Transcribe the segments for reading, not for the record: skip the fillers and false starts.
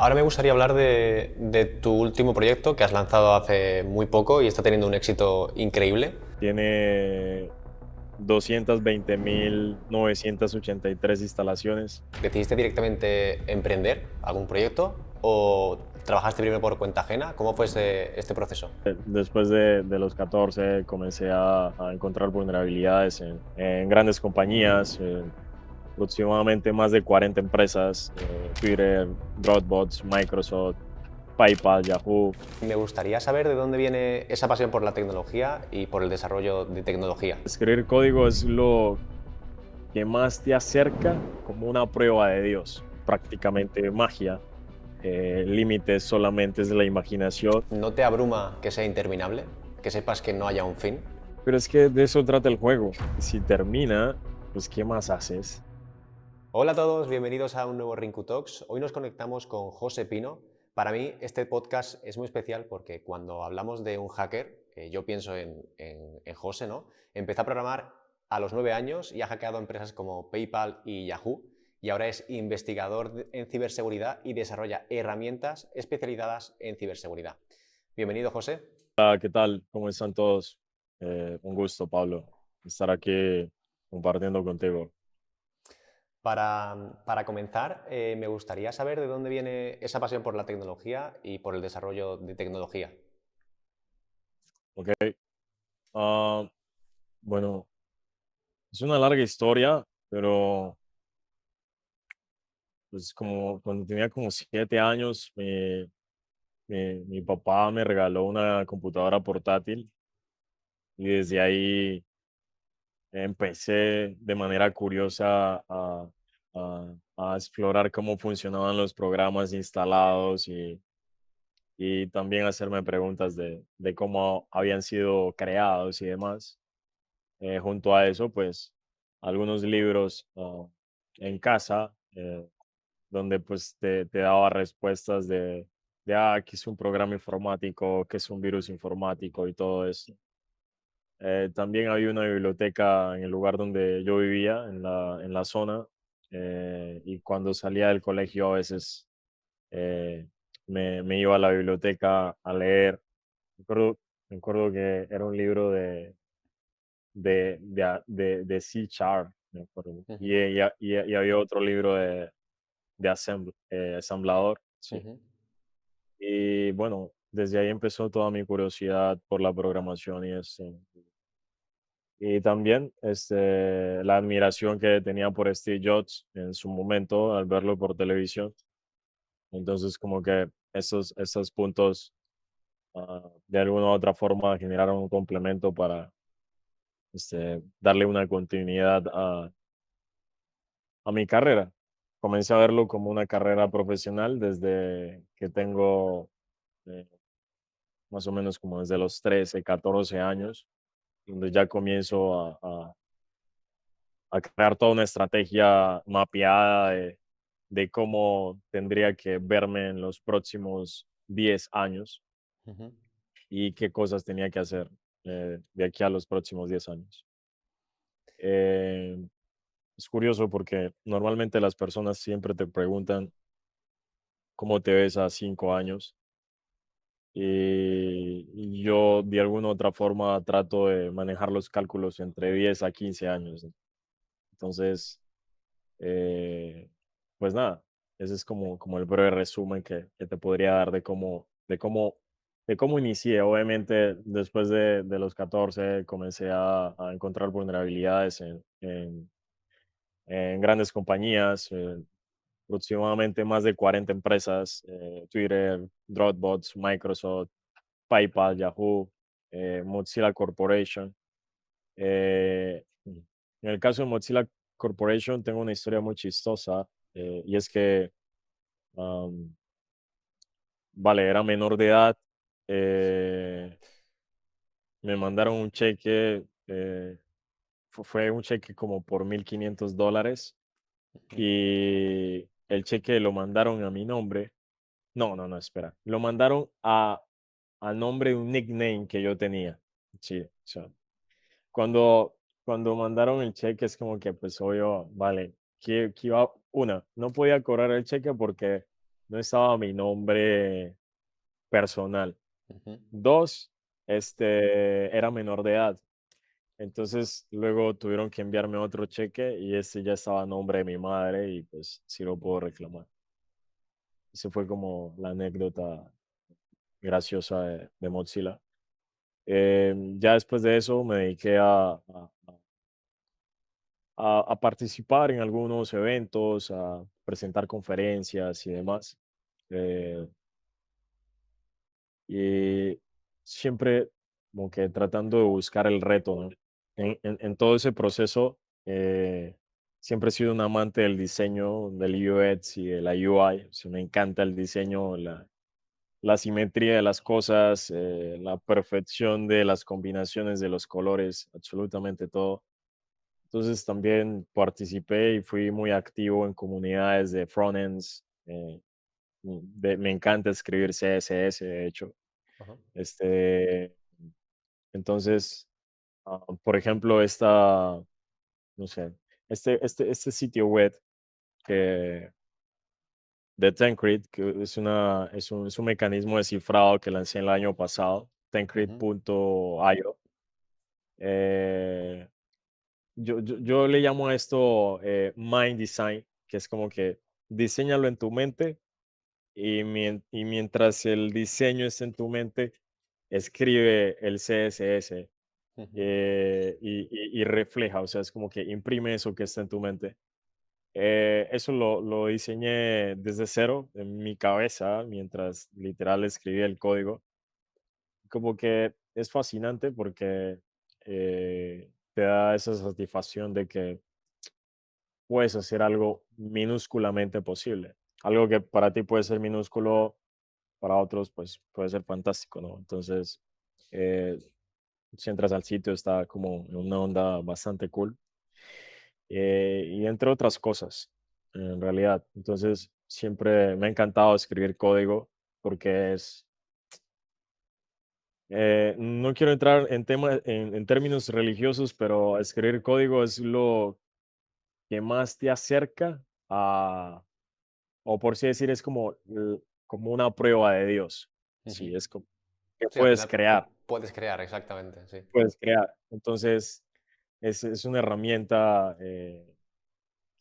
Ahora me gustaría hablar de tu último proyecto que has lanzado hace muy poco y está teniendo un éxito increíble. Tiene 220.983 instalaciones. ¿Decidiste directamente emprender algún proyecto o trabajaste primero por cuenta ajena? ¿Cómo fue este proceso? Después de los 14 comencé a encontrar vulnerabilidades en grandes compañías, aproximadamente más de 40 empresas, Twitter, Dropbox, Microsoft, PayPal, Yahoo. Me gustaría saber de dónde viene esa pasión por la tecnología y por el desarrollo de tecnología. Escribir código es lo que más te acerca como una prueba de Dios, prácticamente magia. El límite solamente es la imaginación. ¿No te abruma que sea interminable? ¿Que sepas que no haya un fin? Pero es que de eso trata el juego. Si termina, pues ¿qué más haces? Hola a todos, bienvenidos a un nuevo Rinku Talks. Hoy nos conectamos con José Pino. Para mí este podcast es muy especial porque cuando hablamos de un hacker, yo pienso en José, ¿no? Empezó a programar a los 9 años y ha hackeado empresas como PayPal y Yahoo y ahora es investigador en ciberseguridad y desarrolla herramientas especializadas en ciberseguridad. Bienvenido, José. Hola, ¿qué tal? ¿Cómo están todos? Un gusto, Pablo, estar aquí compartiendo contigo. Para comenzar, me gustaría saber de dónde viene esa pasión por la tecnología y por el desarrollo de tecnología. ¿Ok? Ah, bueno, es una larga historia, pero pues como cuando tenía como 7 años, mi papá me regaló una computadora portátil y desde ahí empecé de manera curiosa a explorar cómo funcionaban los programas instalados y también hacerme preguntas de cómo habían sido creados y demás. Junto a eso, pues algunos libros en casa donde pues te daba respuestas qué es un programa informático, qué es un virus informático y todo eso. También había una biblioteca en el lugar donde yo vivía, en la zona, y cuando salía del colegio a veces eh, me iba a la biblioteca a leer. Me acuerdo que era un libro de C Sharp, me acuerdo. Ujú, Y había otro libro de ensamblador, sí. ujú. Y bueno, desde ahí empezó toda mi curiosidad por la programación y eso. Y también la admiración que tenía por Steve Jobs en su momento al verlo por televisión. Entonces, como que esos puntos de alguna u otra forma generaron un complemento para darle una continuidad a mi carrera. Comencé a verlo como una carrera profesional desde que tengo eh, más o menos como desde los 13 14 años, donde ya comienzo a crear toda una estrategia mapeada de cómo tendría que verme en los próximos 10 años Ujú. y qué cosas tenía que hacer de aquí a los próximos 10 años. Eh, es curioso porque normalmente las personas siempre te preguntan cómo te ves a 5 años y yo de alguna u otra forma trato de manejar los cálculos entre 10 a 15 años. Entonces, Eh, pues nada, ese es como el breve resumen que te podría dar de cómo inicié. Obviamente, después de los 14 comencé a encontrar vulnerabilidades en grandes compañías, aproximadamente más de 40 empresas, Twitter, Dropbox, Microsoft, PayPal, Yahoo, Mozilla Corporation. En el caso de Mozilla Corporation tengo una historia muy chistosa, y es que, am, vale, era menor de edad, eh, me mandaron un cheque, fue un cheque como por $1,500 y el cheque lo mandaron a mi nombre. No, no, no, espera, lo mandaron a nombre de un nickname que yo tenía. Sí, o sea, Cuando, cuando mandaron el cheque es como que, pues obvio, vale, que iba, no podía cobrar el cheque porque no estaba mi nombre personal. Ujú, 2, era menor de edad. Entonces, luego tuvieron que enviarme otro cheque y ese ya estaba a nombre de mi madre y pues sí lo puedo reclamar. Esa fue como la anécdota graciosa de Mozilla. Ya después de eso me dediqué a participar en algunos eventos, a presentar conferencias y demás. eh, y siempre como que tratando de buscar el reto, ¿no? En todo ese proceso, siempre he sido un amante del diseño, del UX y de la UI. O sea, me encanta el diseño, la simetría de las cosas, la perfección de las combinaciones de los colores, absolutamente todo. Entonces también participé y fui muy activo en comunidades de frontends. Me encanta escribir CSS, de hecho. ajá, Este, entonces, por ejemplo, no sé, este sitio web que, de Tancred, que es un mecanismo de cifrado que lancé el año pasado, ujú, Tancred.io. eh, yo le llamo a esto mind design, que es como que diseñalo en tu mente y mientras el diseño está en tu mente, escribe el CSS ujú, y refleja, o sea, es como que imprime eso que está en tu mente. Eso lo diseñé desde cero en mi cabeza mientras literal escribía el código. Como que es fascinante porque te da esa satisfacción de que puedes hacer algo minúsculamente posible. Algo que para ti puede ser minúsculo, para otros pues puede ser fantástico, ¿no? Entonces, eh, si entras al sitio está como en una onda bastante cool. Y entre otras cosas, en realidad. Entonces, siempre me ha encantado escribir código porque no quiero entrar en términos religiosos, pero escribir código es lo que más te acerca a, o por así decir, es como una prueba de Dios. ujú. Sí, es como que Sí, al final puedes crear, exactamente, sí. puedes crear. Entonces, es una herramienta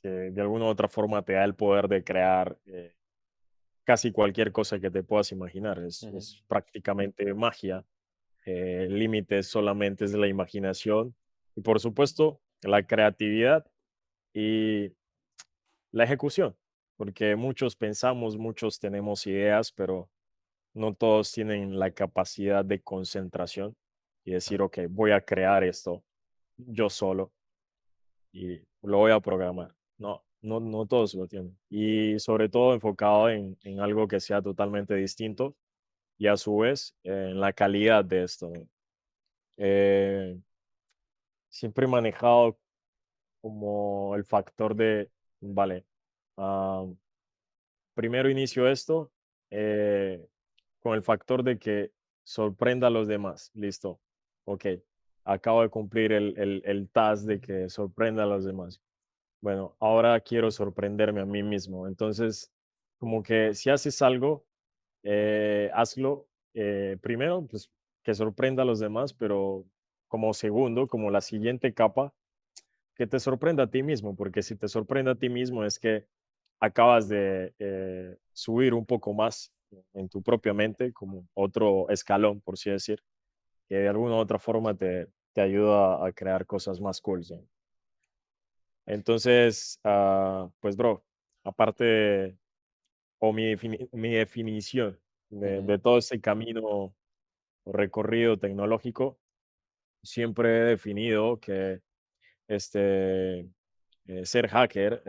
que de alguna u otra forma te da el poder de crear casi cualquier cosa que te puedas imaginar. Ujú, Es prácticamente magia. El límite solamente es la imaginación y, por supuesto, la creatividad y la ejecución, porque muchos pensamos, muchos tenemos ideas, pero no todos tienen la capacidad de concentración y decir, claro. ok, voy a crear esto yo solo y lo voy a programar. No, no, no todos lo tienen. Y sobre todo enfocado en algo que sea totalmente distinto y a su vez en la calidad de esto, ¿no? Eh, Siempre he manejado como el factor de, vale, ah, primero inicio esto con el factor de que sorprenda a los demás. Listo. Ok. Acabo de cumplir el task de que sorprenda a los demás. Bueno, ahora quiero sorprenderme a mí mismo. Entonces, como que si haces algo, hazlo primero, pues que sorprenda a los demás, pero como segundo, como la siguiente capa, que te sorprenda a ti mismo, porque si te sorprende a ti mismo es que acabas de subir un poco más en tu propia mente, como otro escalón, por así decir, que de alguna u otra forma te ayuda a crear cosas más cool, ¿no? Entonces, pues, bro, aparte, o mi definición Ujú, de todo este camino o recorrido tecnológico, siempre he definido que este, ser hacker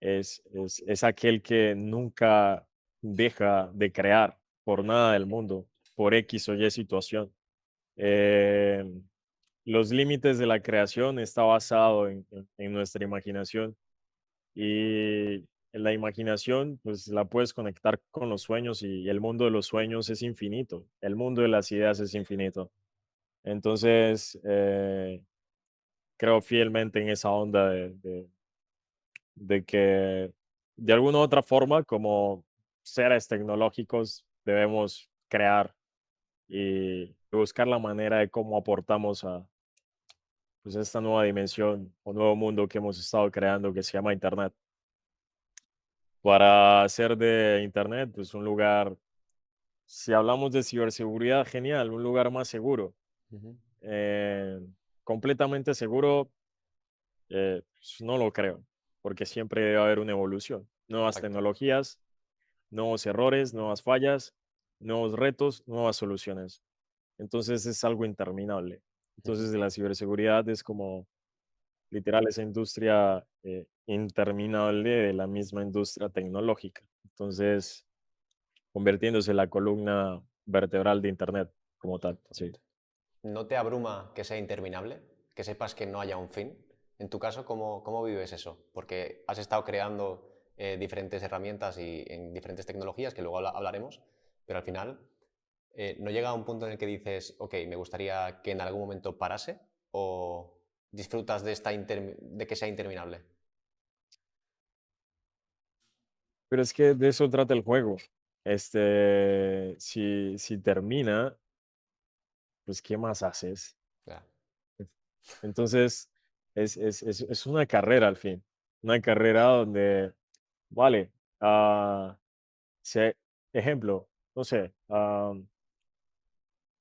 es aquel que nunca deja de crear por nada del mundo, por X o Y situación. Eh, los límites de la creación está basado en nuestra imaginación y en la imaginación pues la puedes conectar con los sueños y el mundo de los sueños es infinito, el mundo de las ideas es infinito. Entonces, creo fielmente en esa onda de que de alguna u otra forma, como seres tecnológicos debemos crear y buscar la manera de cómo aportamos a, pues, esta nueva dimensión o nuevo mundo que hemos estado creando que se llama Internet. Para hacer de Internet, pues, un lugar, si hablamos de ciberseguridad, genial, un lugar más seguro. Ujú. Eh, Completamente seguro, pues, no lo creo, porque siempre debe haber una evolución, nuevas Correcto. tecnologías, nuevos errores, nuevas fallas, nuevos retos, nuevas soluciones. Entonces es algo interminable. Ujú. Entonces la ciberseguridad es como literal esa industria interminable de la misma industria tecnológica. Entonces, convirtiéndose en la columna vertebral de Internet como tal. Sí. Totalmente. ¿No te abruma que sea interminable? Que sepas que no haya un fin. En tu caso, ¿cómo vives eso? Porque has estado creando diferentes herramientas y en diferentes tecnologías, que luego hablaremos, pero al final no llega a un punto en el que dices, ok, me gustaría que en algún momento parase o disfrutas de, de que sea interminable. Pero es que de eso trata el juego. Si termina, pues ¿qué más haces? Ya. Entonces, es una carrera al fin. Una carrera donde, vale, se ejemplo, no sé,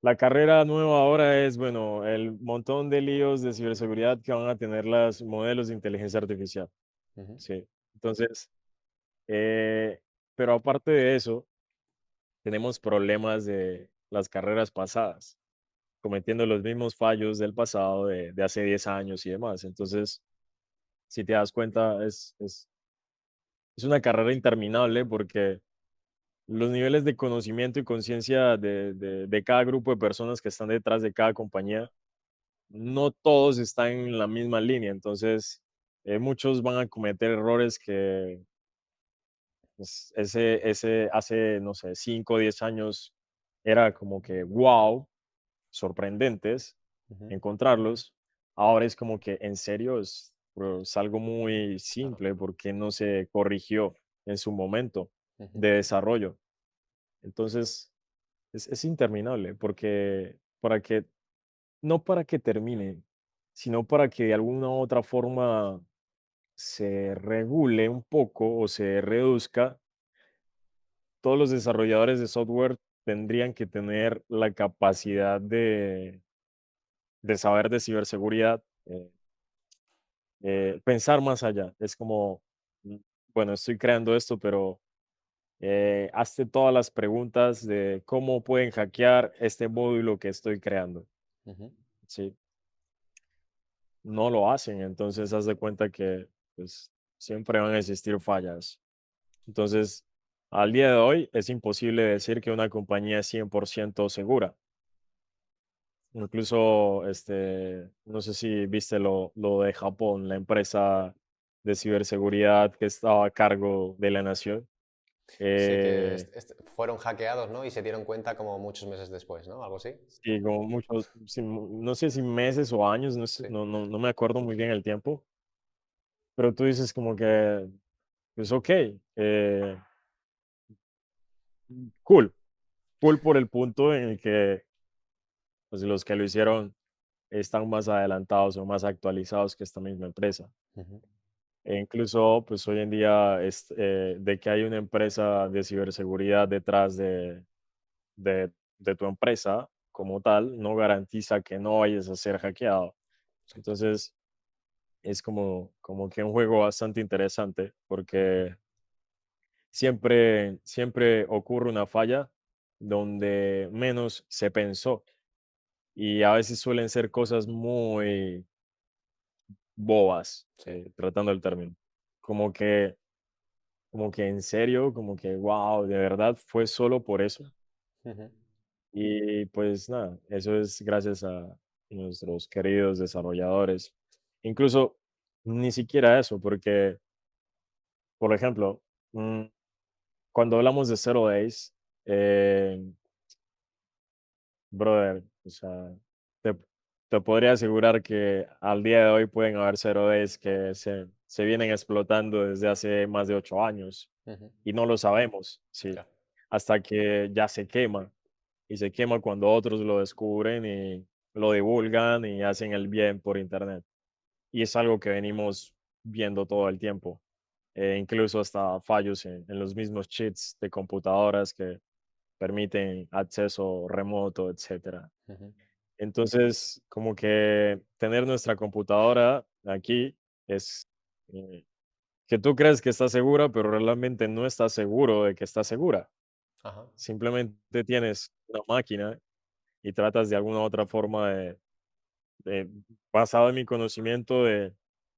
la carrera nueva ahora es, bueno, el montón de líos de ciberseguridad que van a tener los modelos de inteligencia artificial. Ujú. Sí. Entonces, eh, pero aparte de eso, tenemos problemas de las carreras pasadas, cometiendo los mismos fallos del pasado de hace 10 años y demás. Entonces, si te das cuenta, es una carrera interminable porque los niveles de conocimiento y conciencia de cada grupo de personas que están detrás de cada compañía, no todos están en la misma línea. Entonces, muchos van a cometer errores que pues, ese hace, no sé, 5 o 10 años era como que, wow, sorprendentes Ujú. encontrarlos. Ahora es como que, en serio, es algo muy Claro. simple porque no se corrigió en su momento Ujú. de desarrollo. Entonces, es interminable porque no para que termine, sino para que de alguna u otra forma se regule un poco o se reduzca. Todos los desarrolladores de software tendrían que tener la capacidad de saber de ciberseguridad, pensar más allá. Es como, mm, bueno, estoy creando esto, pero hazte todas las preguntas de cómo pueden hackear este módulo que estoy creando. Ujú. Sí, no lo hacen, entonces haz de cuenta que pues, siempre van a existir fallas. Entonces, al día de hoy es imposible decir que una compañía es 100% segura. Incluso, no sé si viste lo de Japón, la empresa de ciberseguridad que estaba a cargo de la nación. Sí, que Eh, fueron hackeados, ¿no? Y se dieron cuenta como muchos meses después, ¿no? Algo así. sí, como muchos, no sé si meses o años, Sí. no me acuerdo muy bien el tiempo, pero tú dices como que, pues ok, cool, cool por el punto en el que pues, los que lo hicieron están más adelantados o más actualizados que esta misma empresa. Ujú. E incluso, pues hoy en día, de que hay una empresa de ciberseguridad detrás de tu empresa como tal, no garantiza que no vayas a ser hackeado. Exacto. Entonces, es como que un juego bastante interesante Ujú. porque siempre ocurre una falla donde menos se pensó y a veces suelen ser cosas muy bobas, Sí. tratando el término. Como que Como que en serio, como que, wow, de verdad fue solo por eso. Ujú. Y pues nada, eso es gracias a nuestros queridos desarrolladores. Incluso ni siquiera eso, porque, por ejemplo, cuando hablamos de Zero Days, eh, brother, o sea, te, te podría asegurar que al día de hoy pueden haber Zero Days que se vienen explotando desde hace más de 8 años Ujú. y no lo sabemos, ¿sí? Ya. Hasta que ya se quema y se quema cuando otros lo descubren y lo divulgan y hacen el bien por internet. Y es algo que venimos viendo todo el tiempo, incluso hasta fallos en los mismos cheats de computadoras que permiten acceso remoto, etcétera. Ujú. Entonces, como que tener nuestra computadora aquí es eh, que tú crees que está segura, pero realmente no estás seguro de que está segura. Ajá. Simplemente tienes una máquina y tratas de alguna otra forma de, basado en mi conocimiento, de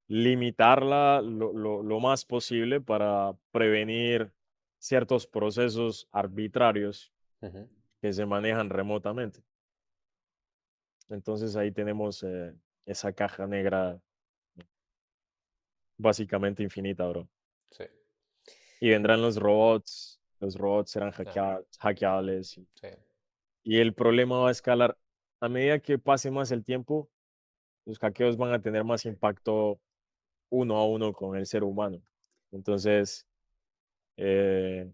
limitarla lo más posible para prevenir ciertos procesos arbitrarios Ujú. que se manejan remotamente. Entonces ahí tenemos esa caja negra básicamente infinita, bro. Sí, Y vendrán los robots serán ya, hackeables sí. y el problema va a escalar. A medida que pase más el tiempo, los hackeos van a tener más impacto uno a uno con el ser humano. Entonces, eh,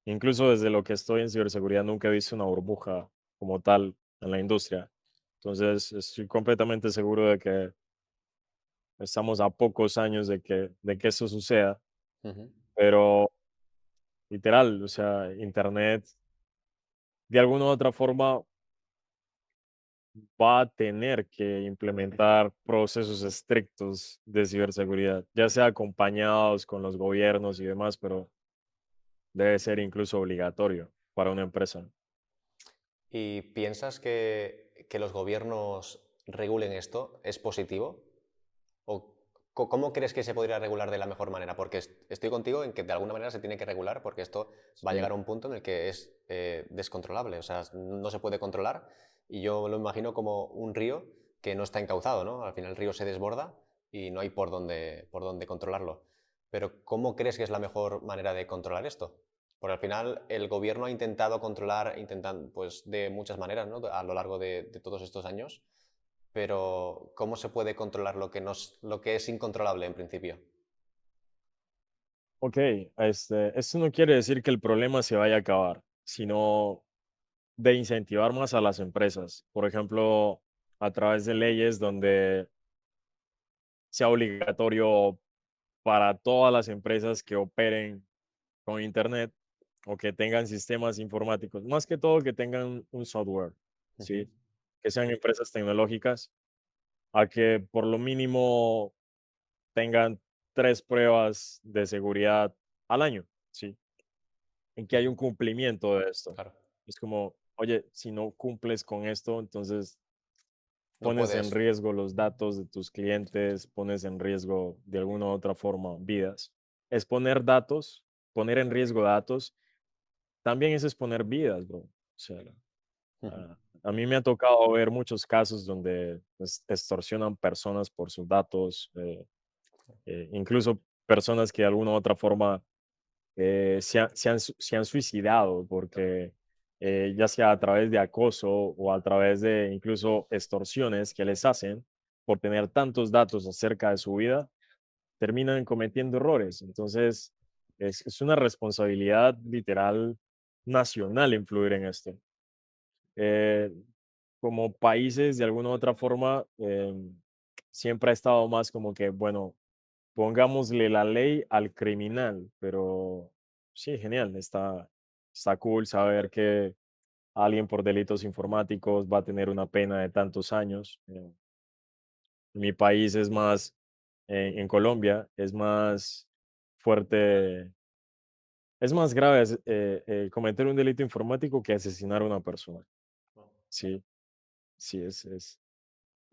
incluso desde lo que estoy en ciberseguridad, nunca he visto una burbuja como tal en la industria. Entonces, estoy completamente seguro de que estamos a pocos años de que eso suceda, Ujú. pero literal, o sea, Internet de alguna u otra forma va a tener que implementar procesos estrictos de ciberseguridad, ya sea acompañados con los gobiernos y demás, pero debe ser incluso obligatorio para una empresa. ¿Y piensas que los gobiernos regulen esto? ¿Es positivo? ¿O cómo crees que se podría regular de la mejor manera? Porque estoy contigo en que de alguna manera se tiene que regular porque esto va a llegar Sí. a un punto en el que es descontrolable, o sea, no se puede controlar y yo lo imagino como un río que no está encauzado, ¿no? Al final el río se desborda y no hay por dónde controlarlo. Pero ¿cómo crees que es la mejor manera de controlar esto? Porque al final el gobierno ha intentado controlar, intentan, pues de muchas maneras, ¿no? A lo largo de todos estos años, pero ¿cómo se puede controlar lo que es incontrolable en principio? Ok, esto no quiere decir que el problema se vaya a acabar, sino de incentivar más a las empresas. Por ejemplo, a través de leyes donde sea obligatorio para todas las empresas que operen con Internet o que tengan sistemas informáticos, más que todo que tengan un software, Ujú. ¿sí? Que sean empresas tecnológicas, a que por lo mínimo tengan 3 pruebas de seguridad al año, ¿sí? En que hay Ujú. un cumplimiento de esto. Claro, Es como, oye, si no cumples con esto, entonces no pones en puedes. riesgo los datos de tus clientes, pones en riesgo de alguna u otra forma vidas. Exponer datos, poner en riesgo datos, también es exponer vidas, bro. O sea, Ujú. a mí me ha tocado ver muchos casos donde pues, extorsionan personas por sus datos, incluso personas que de alguna u otra forma se han suicidado porque ya sea a través de acoso o a través de incluso extorsiones que les hacen por tener tantos datos acerca de su vida, terminan cometiendo errores. Entonces, es una responsabilidad literal nacional influir en esto. Eh, como países, de alguna u otra forma, siempre ha estado más como que, bueno, pongámosle la ley al criminal, pero sí, genial, está cool saber que alguien por delitos informáticos va a tener una pena de tantos años. En mi país es más, en Colombia, es más fuerte, es más grave cometer un delito informático que asesinar a una persona. Sí, sí,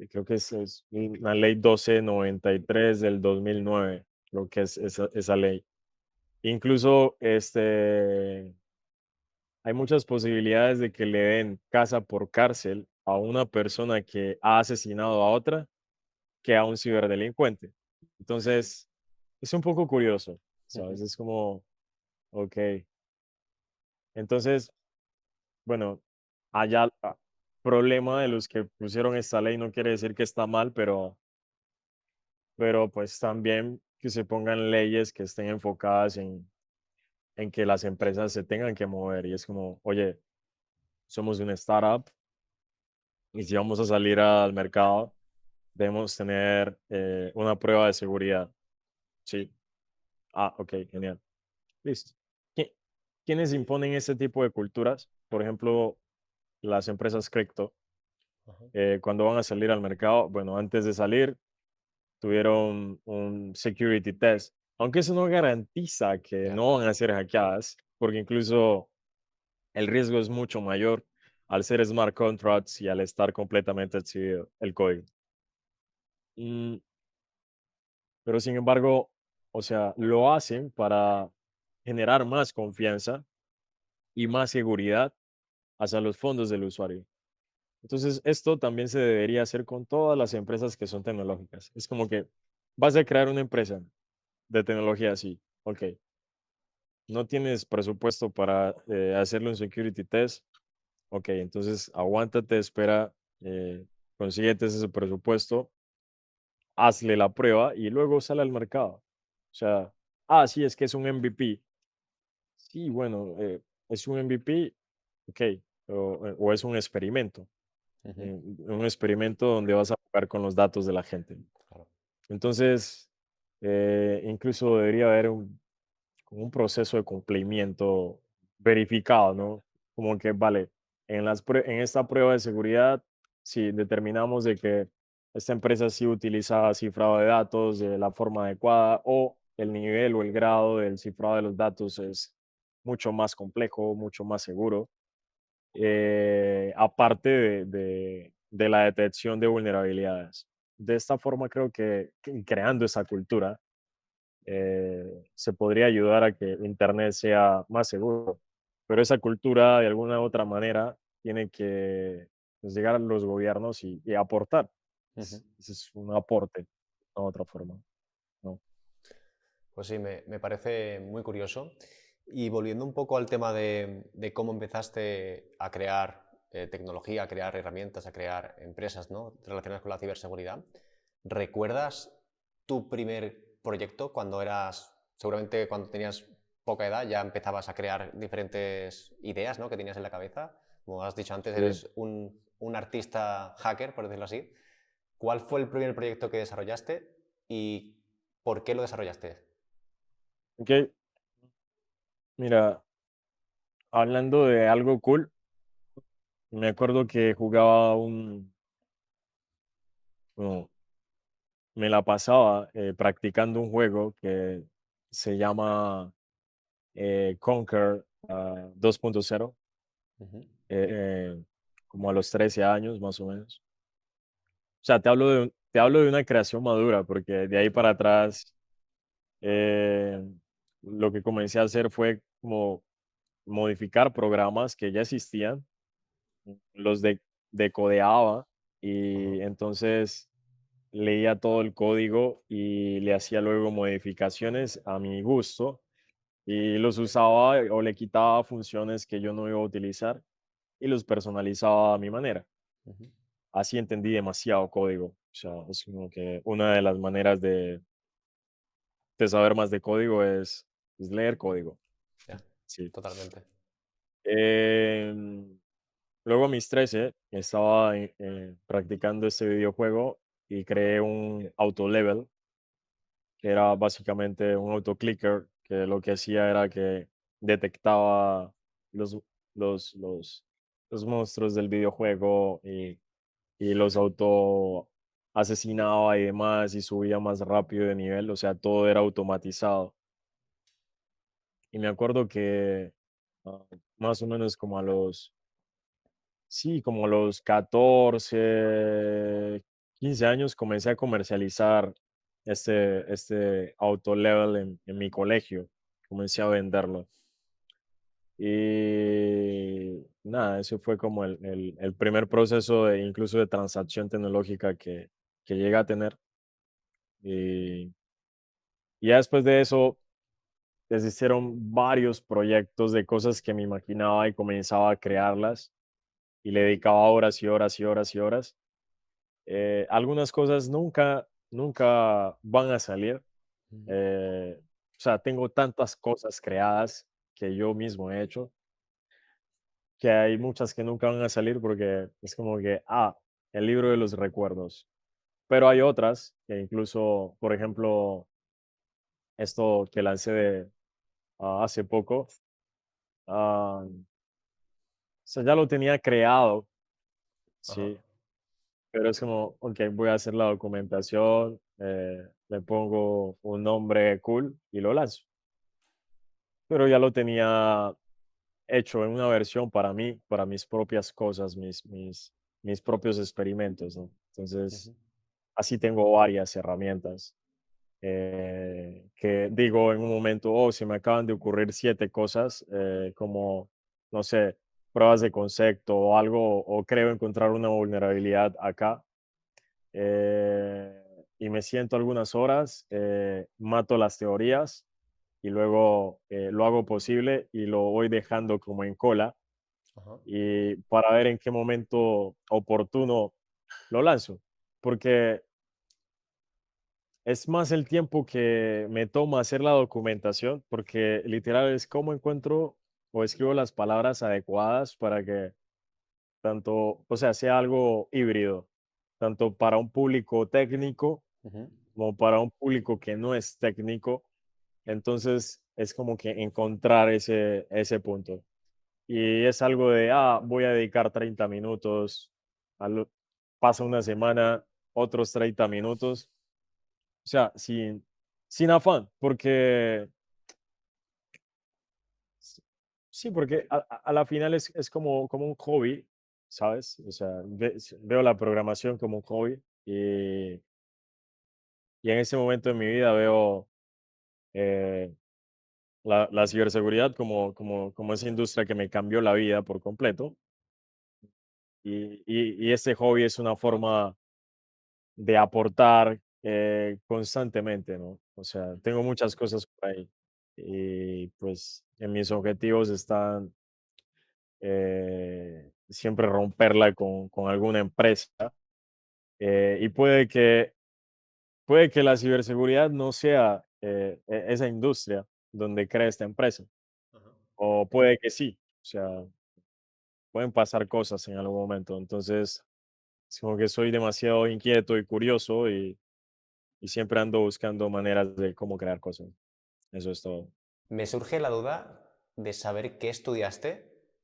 creo que es una ley 1293 del 2009, creo que es esa ley. Incluso, hay muchas posibilidades de que le den casa por cárcel a una persona que ha asesinado a otra que a un ciberdelincuente. Entonces, es un poco curioso, Ujú. ¿sabes? Es como, ok. Entonces, bueno, allá problema de los que pusieron esta ley no quiere decir que está mal, pero pues también que se pongan leyes que estén enfocadas en que las empresas se tengan que mover. Y es como, oye, somos una startup y si vamos a salir al mercado, debemos tener una prueba de seguridad. Sí. Ah, ok, genial. Listo. ¿Qui- ¿Quiénes imponen este tipo de culturas? Por ejemplo, las empresas cripto, Ajá. cuando van a salir al mercado, bueno, antes de salir, tuvieron un security test, aunque eso no garantiza que Ya. no van a ser hackeadas, porque incluso el riesgo es mucho mayor al ser smart contracts y al estar completamente exhibido el código. Mm, pero sin embargo, o sea, lo hacen para generar más confianza y más seguridad hacia los fondos del usuario. Entonces, esto también se debería hacer con todas las empresas que son tecnológicas. Es como que vas a crear una empresa de tecnología así, ok, no tienes presupuesto para hacerle un security test, ok, entonces aguántate, espera, consíguete ese presupuesto, hazle la prueba y luego sale al mercado. O sea, sí, es que es un MVP. Sí, bueno, es un MVP, ok, o es un experimento. Ujú. Un experimento donde vas a jugar con los datos de la gente. Claro. Entonces, incluso debería haber como un proceso de cumplimiento verificado, ¿no? Como que, vale, en esta prueba de seguridad, si determinamos de que esta empresa sí utiliza cifrado de datos de la forma adecuada o el nivel o el grado del cifrado de los datos es mucho más complejo, mucho más seguro, aparte de la detección de vulnerabilidades. De esta forma creo que creando esa cultura se podría ayudar a que Internet sea más seguro, pero esa cultura de alguna u otra manera tiene que pues, llegar a los gobiernos y aportar. Ujú. Ese es un aporte, de otra forma, ¿no? Pues sí, me parece muy curioso. Y volviendo un poco al tema de cómo empezaste a crear tecnología, a crear herramientas, a crear empresas, ¿no?, relacionadas con la ciberseguridad, ¿recuerdas tu primer proyecto cuando eras, seguramente cuando tenías poca edad, ya empezabas a crear diferentes ideas, ¿no?, que tenías en la cabeza? Como has dicho antes, Sí. eres un artista hacker, por decirlo así. ¿Cuál fue el primer proyecto que desarrollaste y por qué lo desarrollaste? Ok, mira, hablando de algo cool, me acuerdo que jugaba bueno, me la pasaba practicando un juego que se llama Conquer 2.0, Ujú. como a los 13 años más o menos. O sea, te hablo de una creación madura, porque de ahí para atrás eh, lo que comencé a hacer fue como modificar programas que ya existían, los decodeaba Ajá. y entonces leía todo el código y le hacía luego modificaciones a mi gusto y los usaba o le quitaba funciones que yo no iba a utilizar y los personalizaba a mi manera. Ujú. Así entendí demasiado código. O sea, es como que una de las maneras de saber más de código es leer código. Ya, Sí. totalmente. Em, luego a mis 13 estaba practicando este videojuego y creé un auto level, que era básicamente un autoclicker, que lo que hacía era que detectaba los, los, los, los monstruos del videojuego y los auto asesinaba y demás y subía más rápido de nivel, o sea, todo era automatizado. Y me acuerdo que ah, más o menos como a los, sí, como a los 14 15 años comencé a comercializar este auto level en mi colegio, comencé a venderlo. Y nada, eso fue como el primer proceso de, incluso de transacción tecnológica que llegué a tener. Y ya después de eso, existieron varios proyectos de cosas que me imaginaba y comenzaba a crearlas y le dedicaba horas y horas y horas y horas. Algunas cosas nunca van a salir, Ujú, O sea, tengo tantas cosas creadas que yo mismo he hecho, que hay muchas que nunca van a salir porque es como que, el libro de los recuerdos. Pero hay otras que incluso, por ejemplo, esto que lancé hace poco, o sea, ya lo tenía creado, ajá, sí, pero es como, ok, voy a hacer la documentación, le pongo un nombre cool y lo lanzo. Pero ya lo tenía hecho en una versión para mí, para mis propias cosas, mis propios experimentos, ¿no? Entonces, ujú, así tengo varias herramientas que digo en un momento, se me acaban de ocurrir 7 cosas, como, no sé, pruebas de concepto o algo, o creo encontrar una vulnerabilidad acá. Y me siento algunas horas, mato las teorías y luego lo hago posible y lo voy dejando como en cola ajá, y para ver en qué momento oportuno lo lanzo, porque es más el tiempo que me toma hacer la documentación, porque literal es cómo encuentro o escribo las palabras adecuadas para que tanto, o sea, sea algo híbrido, tanto para un público técnico ujú, como para un público que no es técnico. Entonces es como que encontrar ese punto. Y es algo de, voy a dedicar 30 minutos, al- pasa una semana, otros 30 minutos, o sea, sin afán, porque s- sí, porque a la final es como un hobby, ¿sabes? O sea, veo la programación como un hobby y en ese momento de mi vida veo eh, la ciberseguridad como esa industria que me cambió la vida por completo. Y este hobby es una forma de aportar constantemente, ¿no? O sea, tengo muchas cosas por ahí y pues en mis objetivos están siempre romperla con alguna empresa y puede que la ciberseguridad no sea esa industria donde crea esta empresa, ajá. o puede que sí, o sea, pueden pasar cosas en algún momento. Entonces, es como que soy demasiado inquieto y curioso y siempre ando buscando maneras de cómo crear cosas. Eso es todo. Me surge la duda de saber qué estudiaste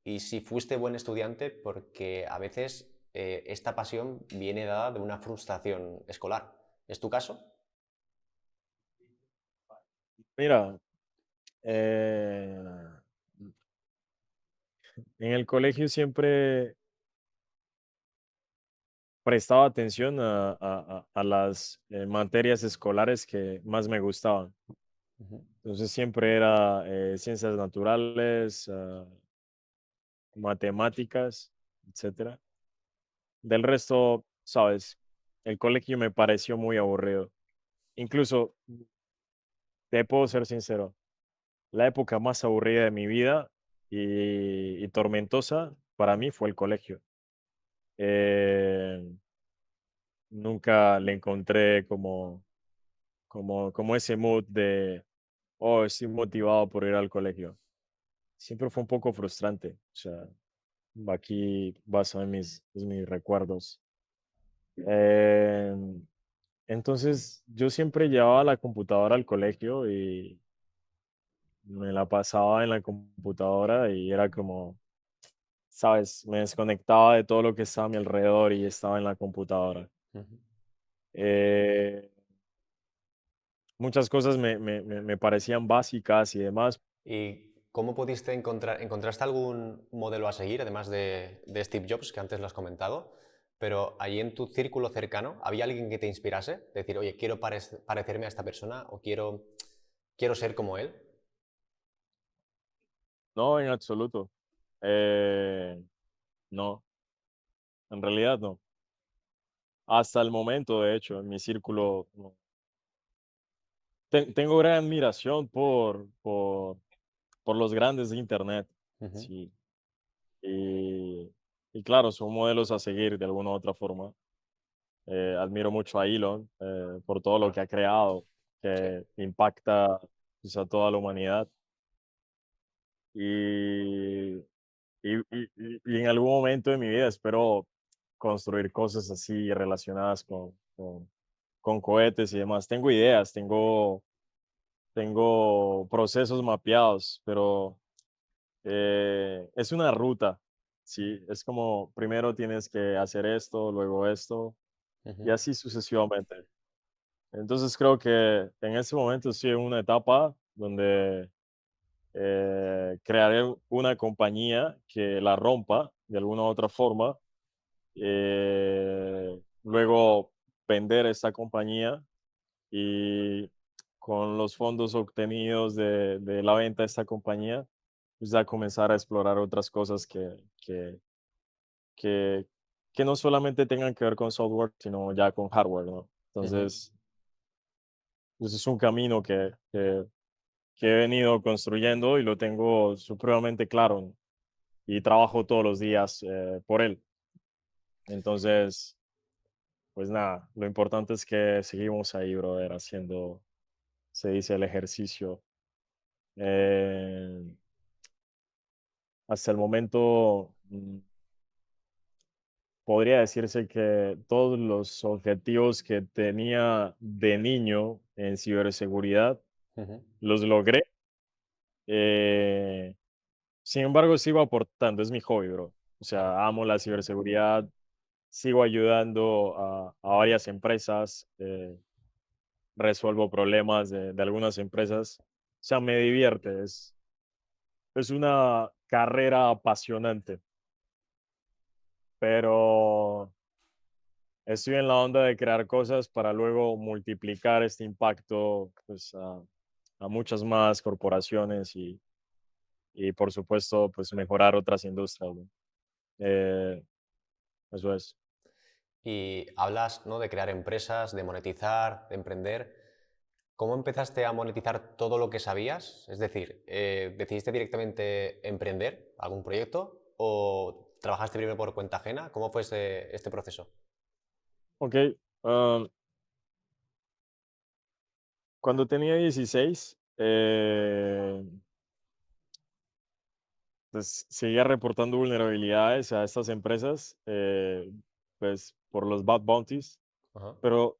y si fuiste buen estudiante, porque a veces esta pasión viene dada de una frustración escolar. ¿Es tu caso? Mira, eh, en el colegio siempre prestaba atención a las materias escolares que más me gustaban. Ujú, Entonces siempre era ciencias naturales, matemáticas, etcétera. Del resto, sabes, el colegio me pareció muy aburrido. Incluso, te puedo ser sincero, la época más aburrida de mi vida y tormentosa para mí fue el colegio. Eh, Nunca le encontré como ese mood de, estoy motivado por ir al colegio. Siempre fue un poco frustrante. O sea, aquí vas a ver mis recuerdos. Em, entonces, yo siempre llevaba la computadora al colegio y me la pasaba en la computadora y era como, ¿sabes? Me desconectaba de todo lo que estaba a mi alrededor y estaba en la computadora. ujú. Eh, Muchas cosas me parecían básicas y demás. ¿Y cómo pudiste encontraste algún modelo a seguir, además de Steve Jobs, que antes lo has comentado? Pero allí en tu círculo cercano, ¿había alguien que te inspirase? Decir, oye, quiero parecerme a esta persona o quiero ser como él. No, en absoluto. Eh, no, en realidad no. Hasta el momento, de hecho, en mi círculo, no. Tengo gran admiración por los grandes de Internet, Ujú, sí. Y claro, son modelos a seguir de alguna u otra forma. Admiro mucho a Elon por todo lo que ha creado. Sí. que impacta, pues, a toda la humanidad. Y, y en algún momento de mi vida espero construir cosas así relacionadas con cohetes y demás. Tengo ideas, tengo procesos mapeados, pero es una ruta, ¿sí? Es como primero tienes que hacer esto, luego esto, y Ujú, así sucesivamente. Entonces creo que en este momento estoy en una etapa donde crearé una compañía que la rompa de alguna u otra forma, luego vender esta compañía y con los fondos obtenidos de la venta de esta compañía, pues ya comenzar a explorar otras cosas que, que no solamente tengan que ver con software, sino ya con hardware, ¿no? ujú. Entonces, pues es un camino que he venido construyendo y lo tengo supremamente claro y trabajo todos los días por él. Entonces, pues nada, lo importante es que seguimos ahí, brother, haciendo, se dice, el ejercicio. Eh, hasta el momento, podría decirse que todos los objetivos que tenía de niño en ciberseguridad Ujú. los logré. Eh, sin embargo, sigo aportando, es mi hobby, bro. O Claro. sea, amo la ciberseguridad, sigo ayudando a varias empresas, resuelvo problemas de algunas empresas. O sea, me divierte, es una carrera apasionante, pero estoy en la onda de crear cosas para luego multiplicar este impacto pues, a muchas más corporaciones y por supuesto, pues mejorar otras industrias, ¿no? Eh, eso es. Y hablas, ¿no?, de crear empresas, de monetizar, de emprender. ¿Cómo empezaste a monetizar todo lo que sabías? Es decir, ¿decidiste directamente emprender algún proyecto o trabajaste primero por cuenta ajena? ¿Cómo fue este proceso? Ok, ah, cuando tenía 16, pues seguía reportando vulnerabilidades a estas empresas, pues por los bad bounties, Ajá. pero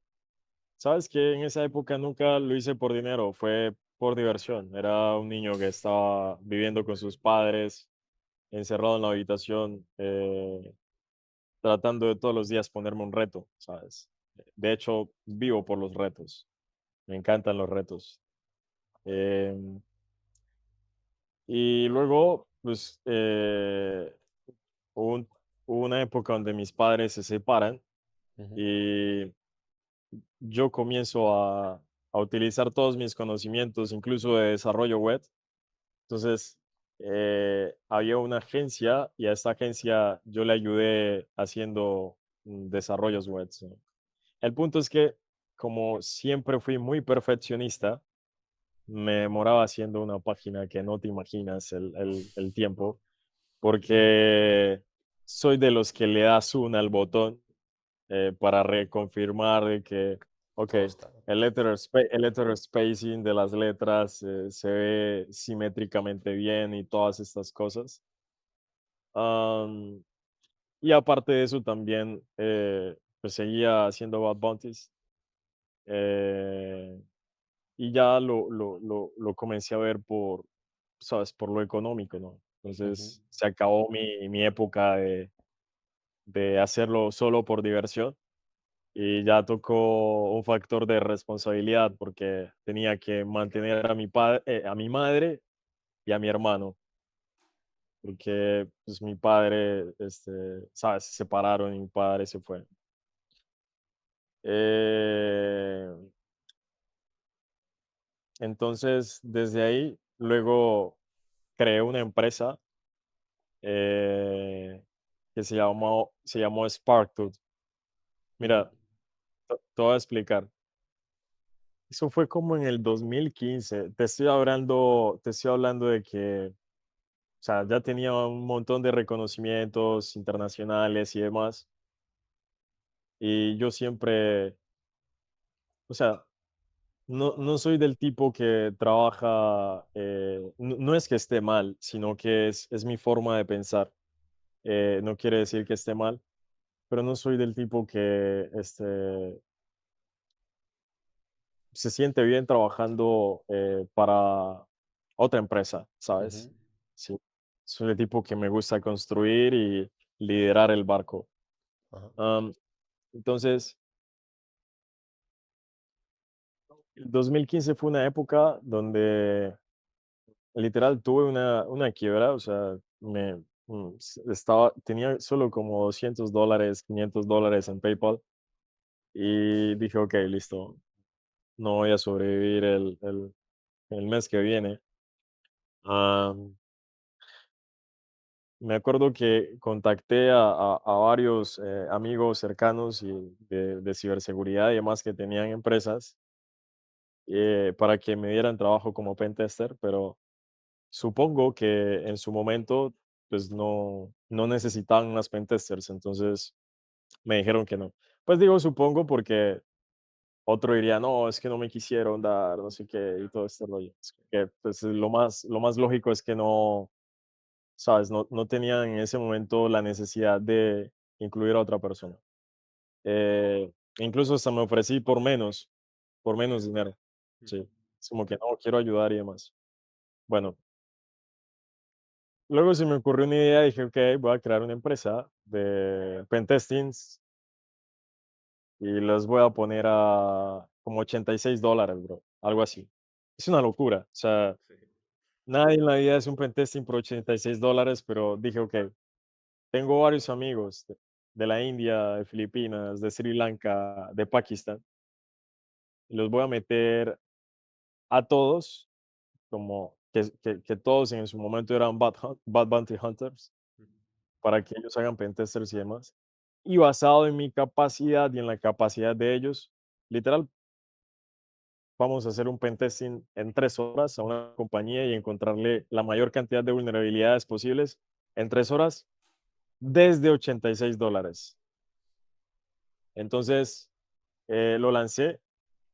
sabes que en esa época nunca lo hice por dinero, fue por diversión. Era un niño que estaba viviendo con sus padres, encerrado en la habitación, tratando de todos los días ponerme un reto, ¿sabes? De hecho, vivo por los retos, me encantan los retos. Em, y luego, pues, hubo, hubo una época donde mis padres se separan Ujú, y yo comienzo a utilizar todos mis conocimientos, incluso de desarrollo web. Entonces, había una agencia y a esta agencia yo le ayudé haciendo desarrollos web, ¿no? El punto es que como siempre fui muy perfeccionista, me demoraba haciendo una página que no te imaginas el tiempo, porque soy de los que le das una al botón para reconfirmar de que, ok, todo está. el letter spacing de las letras se ve simétricamente bien y todas estas cosas. Am, y aparte de eso también, pues seguía haciendo Bad Bounties. eh, y ya lo comencé a ver por, ¿sabes? Por lo económico, ¿no? Ujú, Entonces se acabó mi época de hacerlo solo por diversión y ya tocó un factor de responsabilidad porque tenía que mantener a mi madre y a mi hermano, porque pues mi padre, ¿sabes? Se separaron y mi padre se fue. Eh, entonces, desde ahí, luego creé una empresa eh, que se llamó SparkTooth. ujú. Mira, te voy a explicar. Eso fue como en el 2015. Te estoy hablando de que, o sea, ya tenía un montón de reconocimientos internacionales y demás. Y yo siempre, o sea, no soy del tipo que trabaja, no es que esté mal, sino que es mi forma de pensar. No quiere decir que esté mal, pero no soy del tipo que se siente bien trabajando para otra empresa, ¿sabes? Ujú, Sí, soy el tipo que me gusta construir y liderar el barco. ajá, Am, entonces, el 2015 fue una época donde literal tuve una quiebra, o sea, tenía solo como $200, $500 en PayPal y dije, ok, listo, no voy a sobrevivir el mes que viene. Am, Me acuerdo que contacté a varios amigos cercanos y de ciberseguridad y demás que tenían empresas para que me dieran trabajo como pentester, pero supongo que en su momento pues no necesitaban más pentesters, entonces me dijeron que no. Pues digo supongo porque otro diría, no, es que no me quisieron dar, no sé qué, y todo este rollo. Es que pues lo más lógico es que no, ¿sabes? No tenían en ese momento la necesidad de incluir a otra persona. Incluso hasta me ofrecí por menos dinero. Sí, ujú, es como que no, quiero ayudar y demás. Bueno, luego se me ocurrió una idea, dije, ok, voy a crear una empresa de pentestings y los voy a poner a como $86, bro, algo así. Es una locura, o sea, sí, nadie en la vida es un pentesting por $86, pero dije, ok, tengo varios amigos de la India, de Filipinas, de Sri Lanka, de Pakistán, y los voy a meter a todos, como que todos en su momento eran Bad Bounty Hunters, ujú, para que ellos hagan pentesters y demás. Y basado en mi capacidad y en la capacidad de ellos, literal, vamos a hacer un pentesting en 3 horas a una compañía y encontrarle la mayor cantidad de vulnerabilidades posibles en 3 horas desde $86. Entonces, lo lancé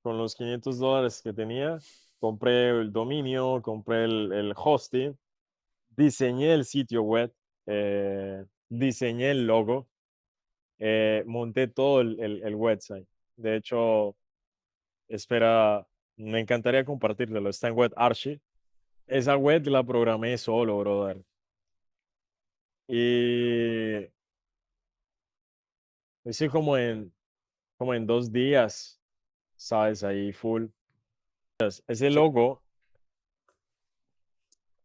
con los $500 que tenía, compré el dominio, compré el hosting, diseñé el sitio web, diseñé el logo, monté todo el website. De hecho, espera, me encantaría compartírtelo, está en Web Archie. Esa web la programé solo, brother. Y hice como en 2 días, ¿sabes? Ahí full. Ese sí, logo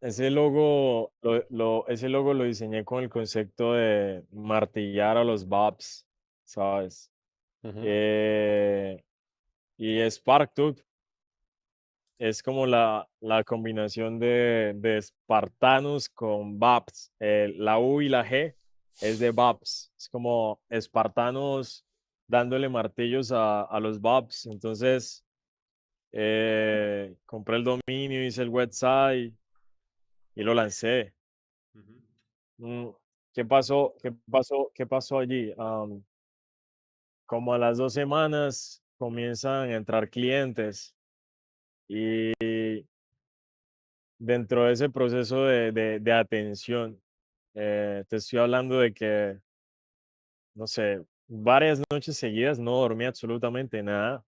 ese logo lo diseñé con el concepto de martillar a los Babs, ¿sabes? ujú, Eh, y SparkTube es como la combinación de espartanos con Babs. La U y la G es de Babs. Es como espartanos dándole martillos a los Babs. Entonces, compré el dominio, hice el website y lo lancé. ujú, Mm, ¿Qué pasó allí? Como a las 2 semanas comienzan a entrar clientes y dentro de ese proceso de atención, te estoy hablando de que, no sé, varias noches seguidas no dormí absolutamente nada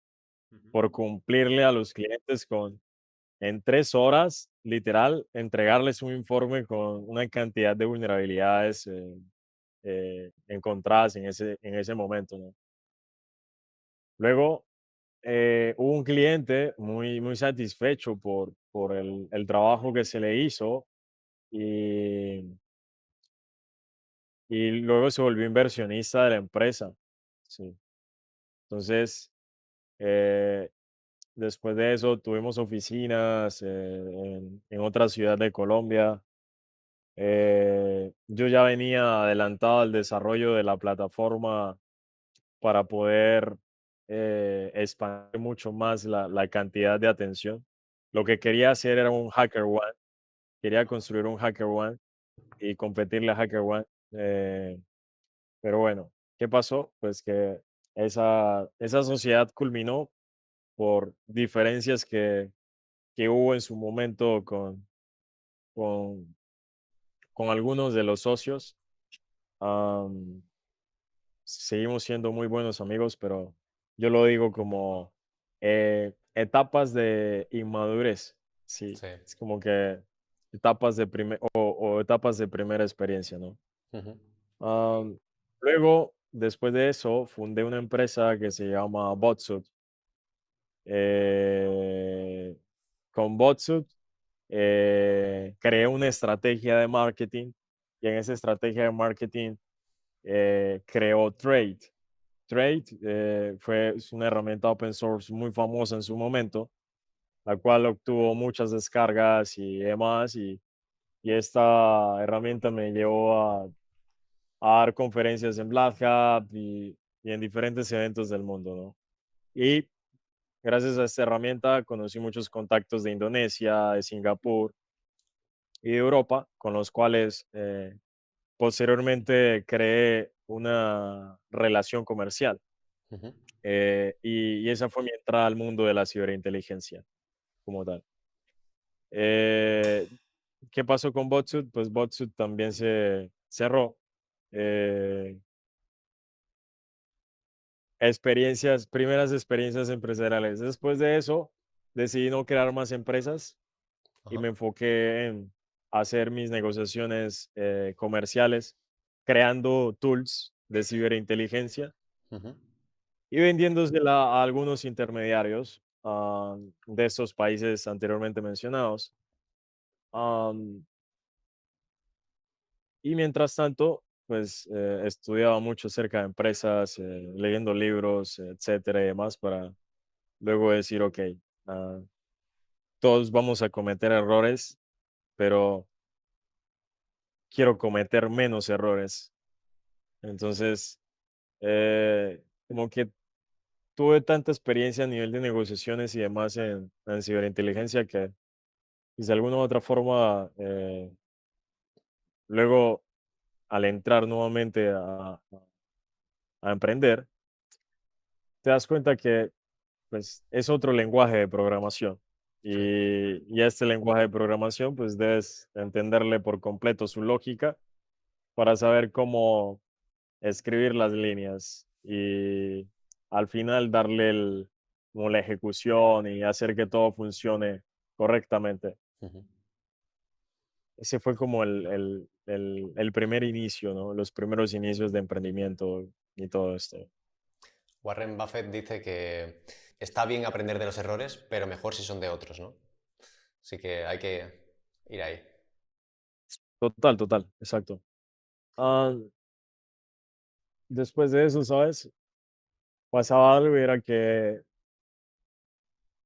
ujú, por cumplirle a los clientes en 3 horas, literal, entregarles un informe con una cantidad de vulnerabilidades encontradas en ese momento, ¿no? Luego, hubo un cliente muy, muy satisfecho por el trabajo que se le hizo y, y luego se volvió inversionista de la empresa. Sí. Entonces, eh, después de eso tuvimos oficinas en otra ciudad de Colombia. Yo ya venía adelantado al desarrollo de la plataforma para poder expandir mucho más la cantidad de atención. Lo que quería hacer era un HackerOne, quería construir un HackerOne y competirle a HackerOne. Pero bueno, ¿qué pasó? Pues que esa sociedad culminó por diferencias que hubo en su momento con, con algunos de los socios. Am, Seguimos siendo muy buenos amigos, pero yo lo digo como etapas de inmadurez. Sí, Sí. es como que etapas de o etapas de primera experiencia, ¿no? Ujú. Am, Luego, después de eso, fundé una empresa que se llama Botsuit. Eh, con Botsuit creé una estrategia de marketing y en esa estrategia de marketing creó Trade. Trade es una herramienta open source muy famosa en su momento, la cual obtuvo muchas descargas y demás, y esta herramienta me llevó a dar conferencias en Black Hat y en diferentes eventos del mundo, ¿no? Y gracias a esta herramienta conocí muchos contactos de Indonesia, de Singapur y de Europa, con los cuales posteriormente creé una relación comercial. Ujú. Y esa fue mi entrada al mundo de la ciberinteligencia como tal. Eh, ¿Qué pasó con Botsuit? Pues Botsuit también se cerró. Eh, Primeras experiencias empresariales. Después de eso, decidí no crear más empresas y Ajá. me enfoqué en hacer mis negociaciones comerciales, creando tools de ciberinteligencia Ujú. y vendiéndosela a algunos intermediarios de estos países anteriormente mencionados. Am, y mientras tanto, pues estudiaba mucho acerca de empresas, leyendo libros, etcétera y demás, para luego decir, ok, ah, todos vamos a cometer errores, pero quiero cometer menos errores. Entonces, como que tuve tanta experiencia a nivel de negociaciones y demás en ciberinteligencia que pues, de alguna u otra forma, luego al entrar nuevamente a emprender, te das cuenta que pues es otro lenguaje de programación. Sí. Y a este lenguaje de programación, pues debes entenderle por completo su lógica para saber cómo escribir las líneas y al final darle como la ejecución y hacer que todo funcione correctamente. Ujú. Ese fue como el primer inicio, ¿no? Los primeros inicios de emprendimiento y todo esto. Warren Buffett dice que está bien aprender de los errores, pero mejor si son de otros, ¿no? Así que hay que ir ahí. Total, total, exacto. Ah, Después de eso, ¿sabes? Pasaba algo y era que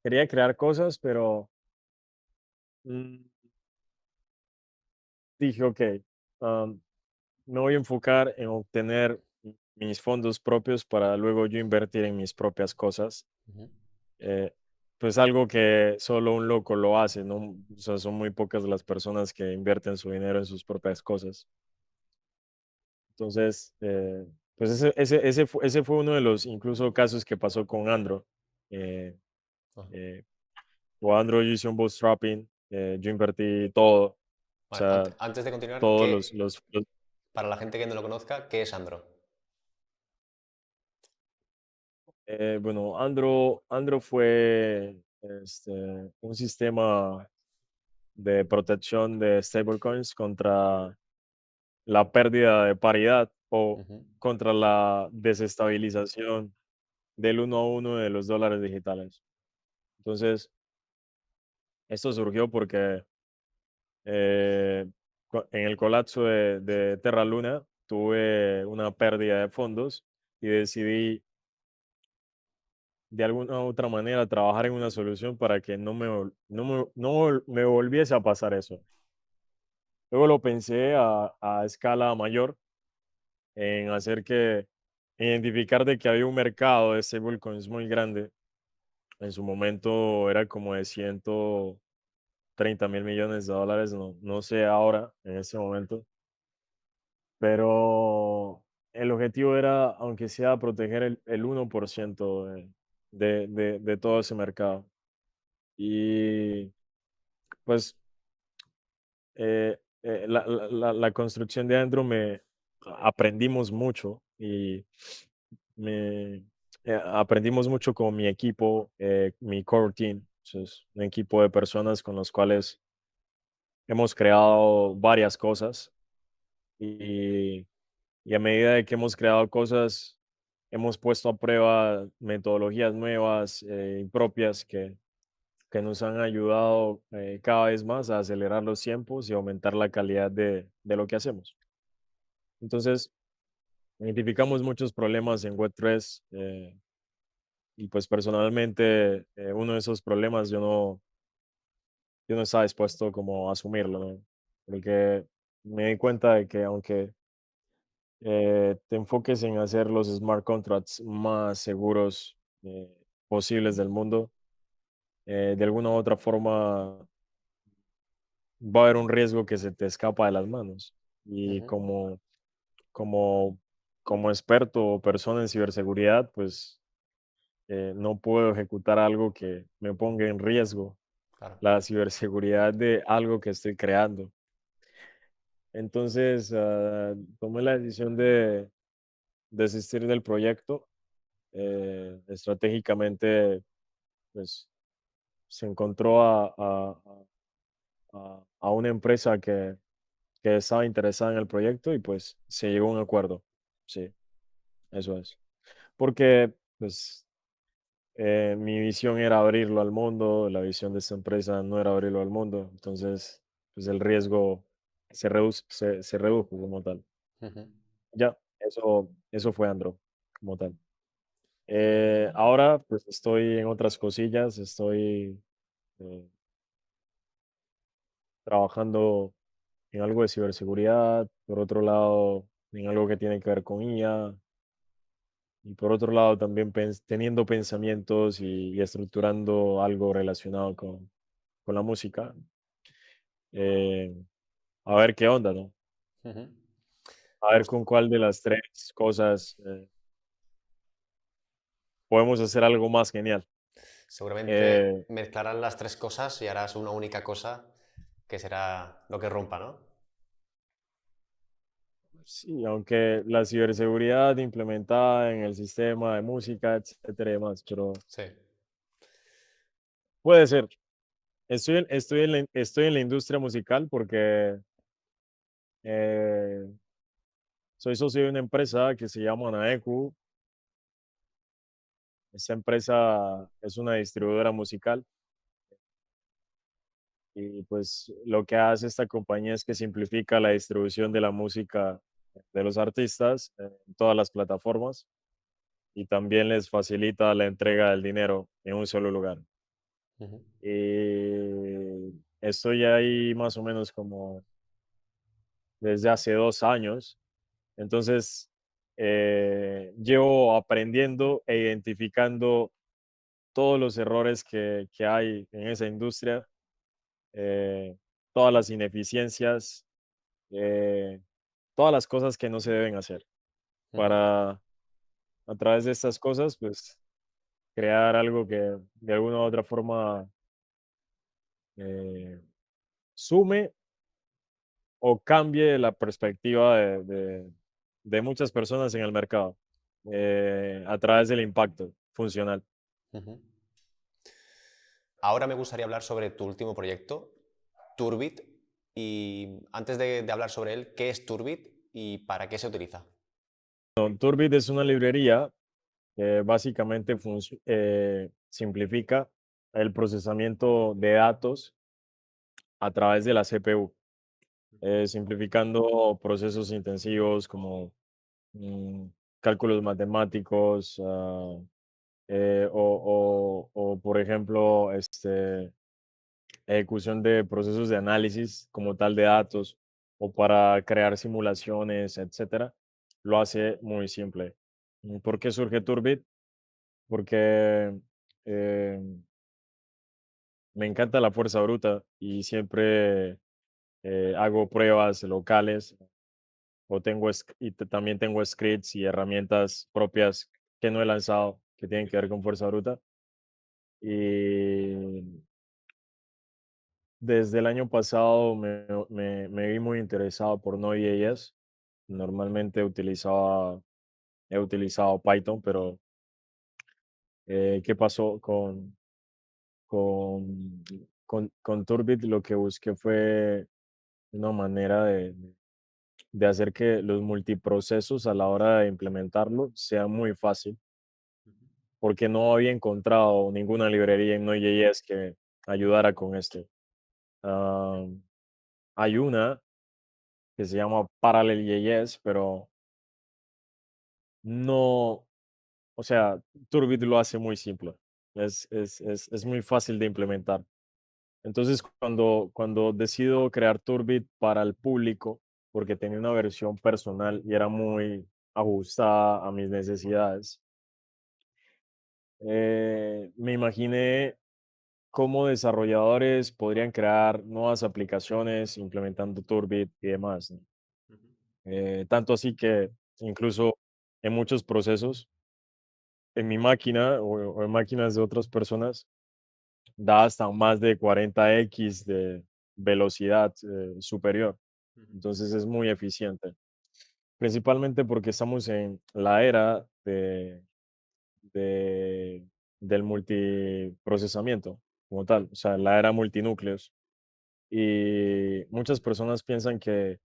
quería crear cosas, pero mm, dije, ok, am, me voy a enfocar en obtener mis fondos propios para luego yo invertir en mis propias cosas. Ujú. Eh, pues algo que solo un loco lo hace, ¿no? O sea, son muy pocas las personas que invierten su dinero en sus propias cosas. Entonces, pues ese fue uno de los incluso casos que pasó con Andro. Eh, Ajá. eh, o Andro yo hice un bootstrapping, yo invertí todo, o Vale, sea, antes de continuar, todos ¿qué, los para la gente que no lo conozca, qué es Andro? bueno, Andro fue este, un sistema de protección de stablecoins contra la pérdida de paridad o Ujú. contra la desestabilización del uno a uno de los dólares digitales. Entonces, esto surgió porque eh, en el colapso de Terra Luna tuve una pérdida de fondos y decidí de alguna u otra manera trabajar en una solución para que no me volviese a pasar eso. Luego lo pensé a escala mayor en hacer que identificar de que había un mercado de stablecoins muy grande. En su momento era como de 130.000 millones de dólares, no sé ahora, en ese momento, pero el objetivo era, aunque sea, proteger el 1% de, de todo ese mercado. Y pues la construcción de Andrew aprendimos mucho y me, aprendimos mucho con mi equipo, mi core team. Es un equipo de personas con los cuales hemos creado varias cosas y, y a medida de que hemos creado cosas, hemos puesto a prueba metodologías nuevas, propias que nos han ayudado cada vez más a acelerar los tiempos y aumentar la calidad de lo que hacemos. Entonces, identificamos muchos problemas en Web3 y pues personalmente uno de esos problemas yo no estaba dispuesto como a asumirlo, ¿no? Porque me di cuenta de que aunque te enfoques en hacer los smart contracts más seguros posibles del mundo, de alguna u otra forma va a haber un riesgo que se te escapa de las manos. Y Ujú, como, como experto o persona en ciberseguridad, pues no puedo ejecutar algo que me ponga en riesgo claro. la ciberseguridad de algo que estoy creando. Entonces, tomé la decisión de desistir del proyecto. Estratégicamente, pues, se encontró a una empresa que estaba interesada en el proyecto y pues se llegó a un acuerdo. Sí, eso es. Porque, pues, mi visión era abrirlo al mundo, la visión de esta empresa no era abrirlo al mundo, entonces, pues el riesgo se redujo como tal. Ujú. Ya, eso fue Andro, como tal. Genial. Ahora, pues estoy en otras cosillas, estoy eh, trabajando en algo de ciberseguridad, por otro lado, en algo que tiene que ver con IA, y por otro lado también teniendo pensamientos y estructurando algo relacionado con la música. eh, a ver qué onda, ¿no? Ujú. A Me ver gusta. con cuál de las tres cosas podemos hacer algo más genial. Seguramente Eh, mezclarás las tres cosas y harás una única cosa que será lo que rompa, ¿no? sí, aunque la ciberseguridad implementada en el sistema de música, etcétera y demás, pero Sí. puede ser. Estoy en la industria musical porque eh, soy socio de una empresa que se llama Anaeku. Esta empresa es una distribuidora musical y pues lo que hace esta compañía es que simplifica la distribución de la música de los artistas en todas las plataformas y también les facilita la entrega del dinero en un solo lugar. Ujú, Estoy ahí más o menos como desde hace 2 años. Entonces, llevo aprendiendo e identificando todos los errores que hay en esa industria, eh, todas las ineficiencias, eh, todas las cosas que no se deben hacer ujú, para, a través de estas cosas, pues, crear algo que de alguna u otra forma eh, sume o cambie la perspectiva de muchas personas en el mercado a través del impacto funcional. ujú. Ahora me gustaría hablar sobre tu último proyecto, Turbit. Y antes de hablar sobre él, ¿qué es Turbit y para qué se utiliza? Turbit es una librería que básicamente simplifica el procesamiento de datos a través de la CPU, simplificando procesos intensivos como mm, cálculos matemáticos, por ejemplo, ejecución de procesos de análisis como tal de datos o para crear simulaciones, etcétera, lo hace muy simple. ¿Por qué surge Turbit? Porque eh, me encanta la fuerza bruta y siempre hago pruebas locales o también tengo scripts y herramientas propias que no he lanzado que tienen que ver con fuerza bruta. Y desde el año pasado me vi muy interesado por Node.js. Normalmente he utilizado Python, pero ¿qué pasó con, con Turbit? Lo que busqué fue una manera de hacer que los multiprocesos a la hora de implementarlo sea muy fácil, porque no había encontrado ninguna librería en Node.js que ayudara con esto. Ah, hay una que se llama Parallel.js, pero no, o sea, Turbit lo hace muy simple. Es muy fácil de implementar. Entonces, cuando decido crear Turbit para el público, porque tenía una versión personal y era muy ajustada a mis necesidades, me imaginé cómo desarrolladores podrían crear nuevas aplicaciones implementando Turbit y demás, ¿no? Tanto así que incluso en muchos procesos, en mi máquina o en máquinas de otras personas, da hasta más de 40x de velocidad superior. Entonces es muy eficiente, principalmente porque estamos en la era de- del multiprocesamiento como tal, o sea, la era multinúcleos. Y muchas personas piensan que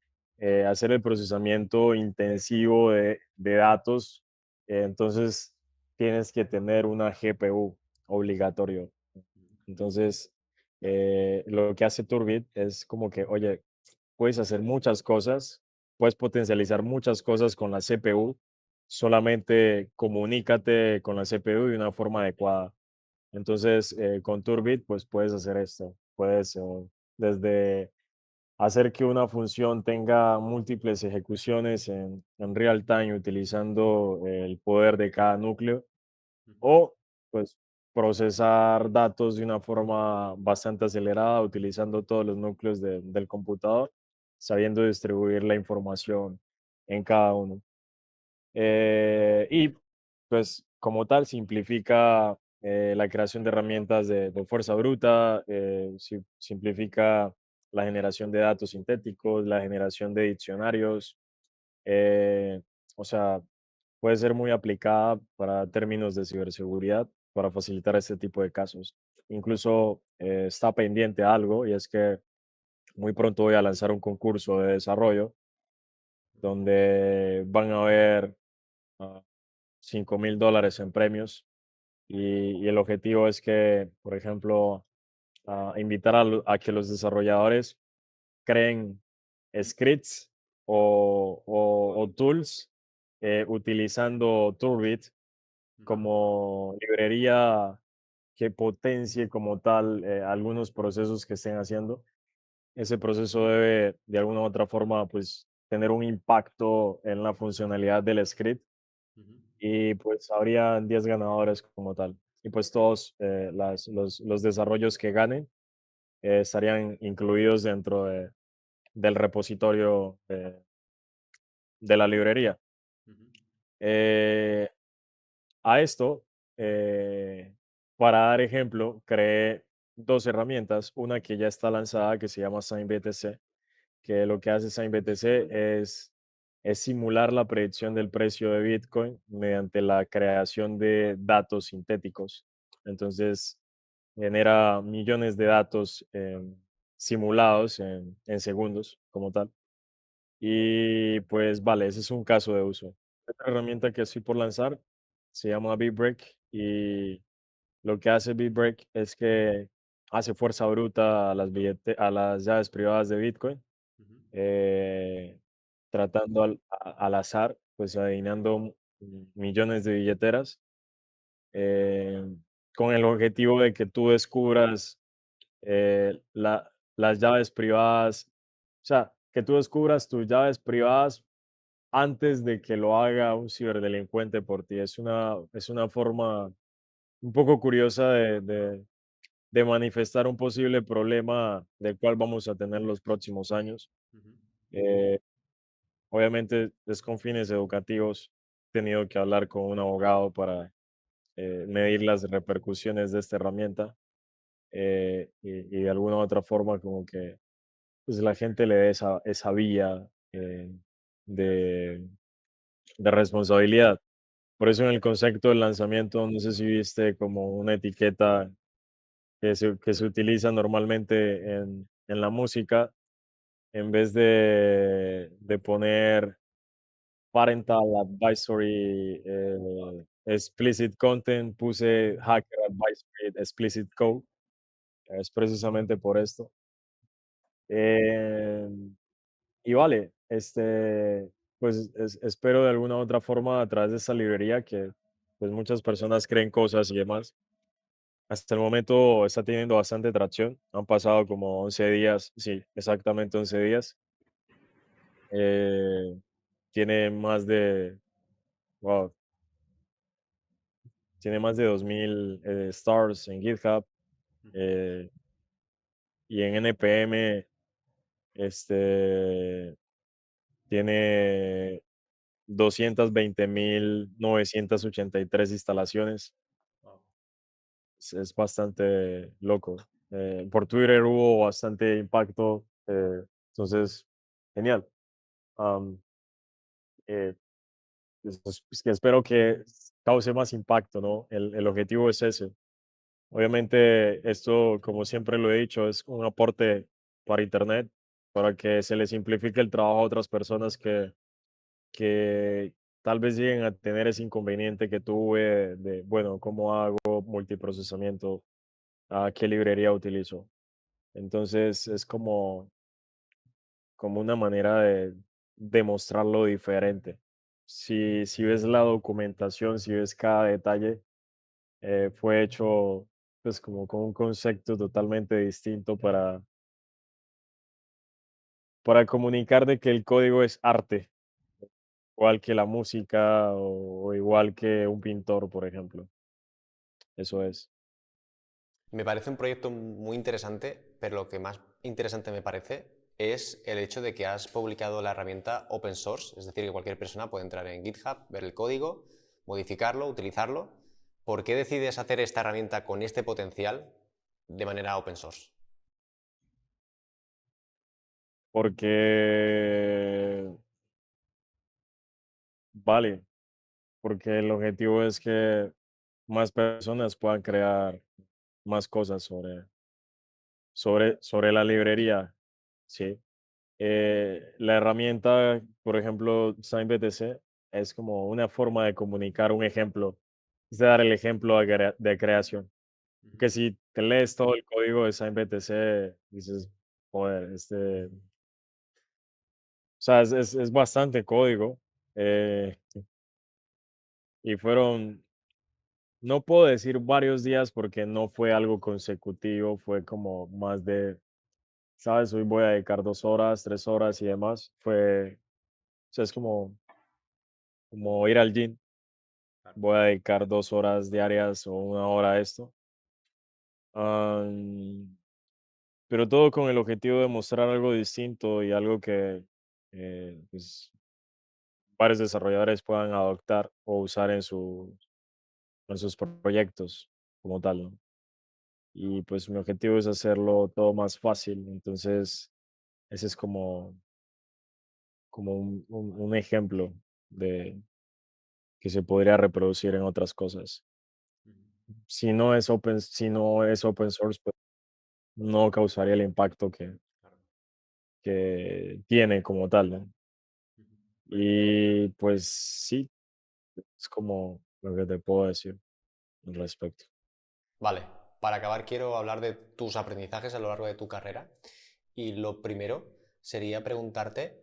hacer el procesamiento intensivo de datos, entonces tienes que tener una GPU obligatorio. Entonces, lo que hace Turbit es como que, oye, puedes hacer muchas cosas, puedes potencializar muchas cosas con la CPU, solamente comunícate con la CPU de una forma adecuada. Entonces, con Turbit, pues puedes hacer esto. Puedes desde hacer que una función tenga múltiples ejecuciones en real time utilizando el poder de cada núcleo o pues procesar datos de una forma bastante acelerada utilizando todos los núcleos del computador, sabiendo distribuir la información en cada uno. Y pues como tal simplifica la creación de herramientas de fuerza bruta, simplifica la generación de datos sintéticos, la generación de diccionarios, eh, o sea, puede ser muy aplicada para términos de ciberseguridad, para facilitar este tipo de casos. Incluso está pendiente algo y es que muy pronto voy a lanzar un concurso de desarrollo donde van a haber $5,000 en premios y el objetivo es que, por ejemplo, invitar a que los desarrolladores creen scripts o tools utilizando Turbit como librería que potencie como tal algunos procesos que estén haciendo. Ese proceso debe de alguna u otra forma pues tener un impacto en la funcionalidad del script y pues habrían 10 ganadores como tal. Y pues todos los desarrollos que ganen estarían incluidos dentro del repositorio de la librería. Eh, a esto, eh, para dar ejemplo, creé dos herramientas, una que ya está lanzada que se llama SignBTC, que lo que hace SignBTC es simular la predicción del precio de Bitcoin mediante la creación de datos sintéticos. Entonces, genera millones de datos simulados en segundos como tal. Y pues vale, ese es un caso de uso. Otra herramienta que estoy por lanzar se llama BitBreak y lo que hace BitBreak es que hace fuerza bruta a a las llaves privadas de Bitcoin, eh, tratando al azar, pues adivinando millones de billeteras, eh, con el objetivo de que tú descubras las llaves privadas, o sea, que tú descubras tus llaves privadas antes de que lo haga un ciberdelincuente por ti. Es una forma un poco curiosa de manifestar un posible problema del cual vamos a tener los próximos años. Eh, Obviamente es con fines educativos. He tenido que hablar con un abogado medir las repercusiones de esta herramienta, y de alguna u otra forma como que pues la gente le dé esa vía, de, de responsabilidad. Por eso en el concepto del lanzamiento, no sé si viste como una etiqueta que se utiliza normalmente en la música, en vez de poner parental advisory, explicit content, puse hacker advisory explicit code. Es precisamente por esto. Em, y vale, pues espero de alguna u otra forma a través de esta librería que pues muchas personas creen cosas y demás. Hasta el momento está teniendo bastante tracción. Han pasado como 11 días, sí, exactamente 11 días. Eh, tiene más de, wow, tiene más de 2000 stars en GitHub, eh, y en NPM este, tiene 220.983 instalaciones. Es bastante loco. Por Twitter hubo bastante impacto, entonces, genial. Am, eh, pues que espero que cause más impacto, ¿no? El objetivo es ese. Obviamente, esto, como siempre lo he dicho, es un aporte para Internet, para que se le simplifique el trabajo a otras personas que tal vez lleguen a tener ese inconveniente que tuve de, bueno, ¿cómo hago multiprocesamiento? ¿A qué librería utilizo? Entonces, es como una manera de demostrarlo diferente. Si ves la documentación, si ves cada detalle, fue hecho pues como con un concepto totalmente distinto para comunicar de que el código es arte, igual que la música o igual que un pintor, por ejemplo. Eso es. Me parece un proyecto muy interesante, pero lo que más interesante me parece es el hecho de que has publicado la herramienta open source, es decir, que cualquier persona puede entrar en GitHub, ver el código, modificarlo, utilizarlo. ¿Por qué decides hacer esta herramienta con este potencial de manera open source? Porque, vale, porque el objetivo es que más personas puedan crear más cosas sobre la librería, ¿sí? La herramienta, por ejemplo, SignBTC, es como una forma de comunicar un ejemplo, es de dar el ejemplo de creación. Que si te lees todo el código de SignBTC, dices, joder, o sea, es bastante código. Y fueron, no puedo decir varios días porque no fue algo consecutivo, fue como más de, ¿sabes? Hoy voy a dedicar 2 horas, 3 horas y demás. O sea, es como ir al gym. Voy a dedicar 2 horas diarias o 1 hora a esto. Am, pero todo con el objetivo de mostrar algo distinto y algo que pues, varios desarrolladores puedan adoptar o usar en sus proyectos como tal, ¿no? Y pues mi objetivo es hacerlo todo más fácil. Entonces, ese es como un ejemplo de que se podría reproducir en otras cosas. Si no es open source, pues no causaría el impacto que tiene como tal, ¿no? Y pues sí, es como lo que te puedo decir al respecto. Vale, para acabar quiero hablar de tus aprendizajes a lo largo de tu carrera y lo primero sería preguntarte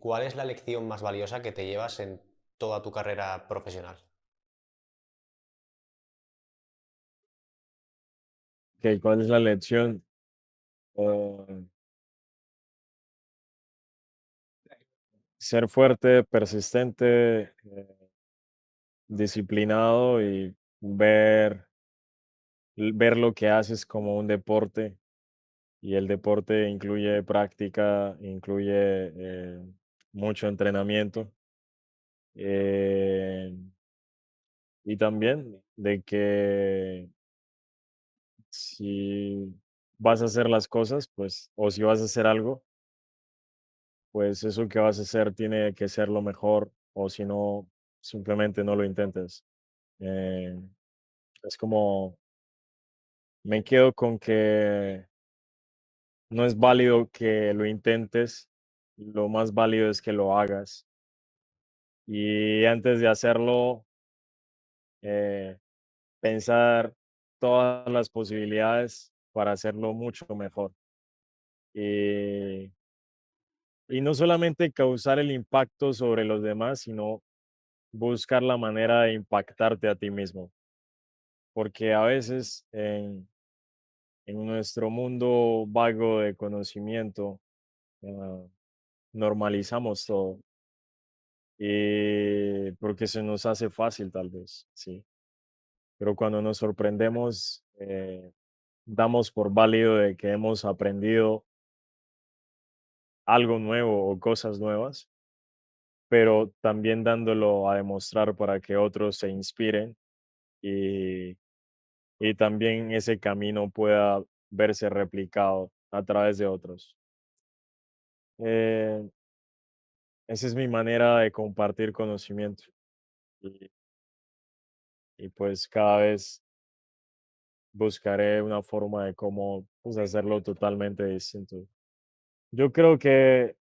cuál es la lección más valiosa que te llevas en toda tu carrera profesional. Ok, ¿cuál es la lección? Eh, ser fuerte, persistente, disciplinado y ver lo que haces como un deporte. Y el deporte incluye práctica, incluye mucho entrenamiento. eh, Y también de que si vas a hacer las cosas, pues, o si vas a hacer algo, pues eso que vas a hacer tiene que ser lo mejor, o si no, simplemente no lo intentes. Eh, es como, me quedo con que no es válido que lo intentes, lo más válido es que lo hagas. Y antes de hacerlo, eh, pensar todas las posibilidades para hacerlo mucho mejor. Y, y no solamente causar el impacto sobre los demás, sino buscar la manera de impactarte a ti mismo. Porque a veces en nuestro mundo vago de conocimiento, ah, normalizamos todo. Y porque se nos hace fácil tal vez, sí. Pero cuando nos sorprendemos, damos por válido de que hemos aprendido algo nuevo o cosas nuevas, pero también dándolo a demostrar para que otros se inspiren y, y también ese camino pueda verse replicado a través de otros. Eh, Esa es mi manera de compartir conocimiento y, y pues cada vez buscaré una forma de cómo pues, hacerlo totalmente distinto. Yo creo que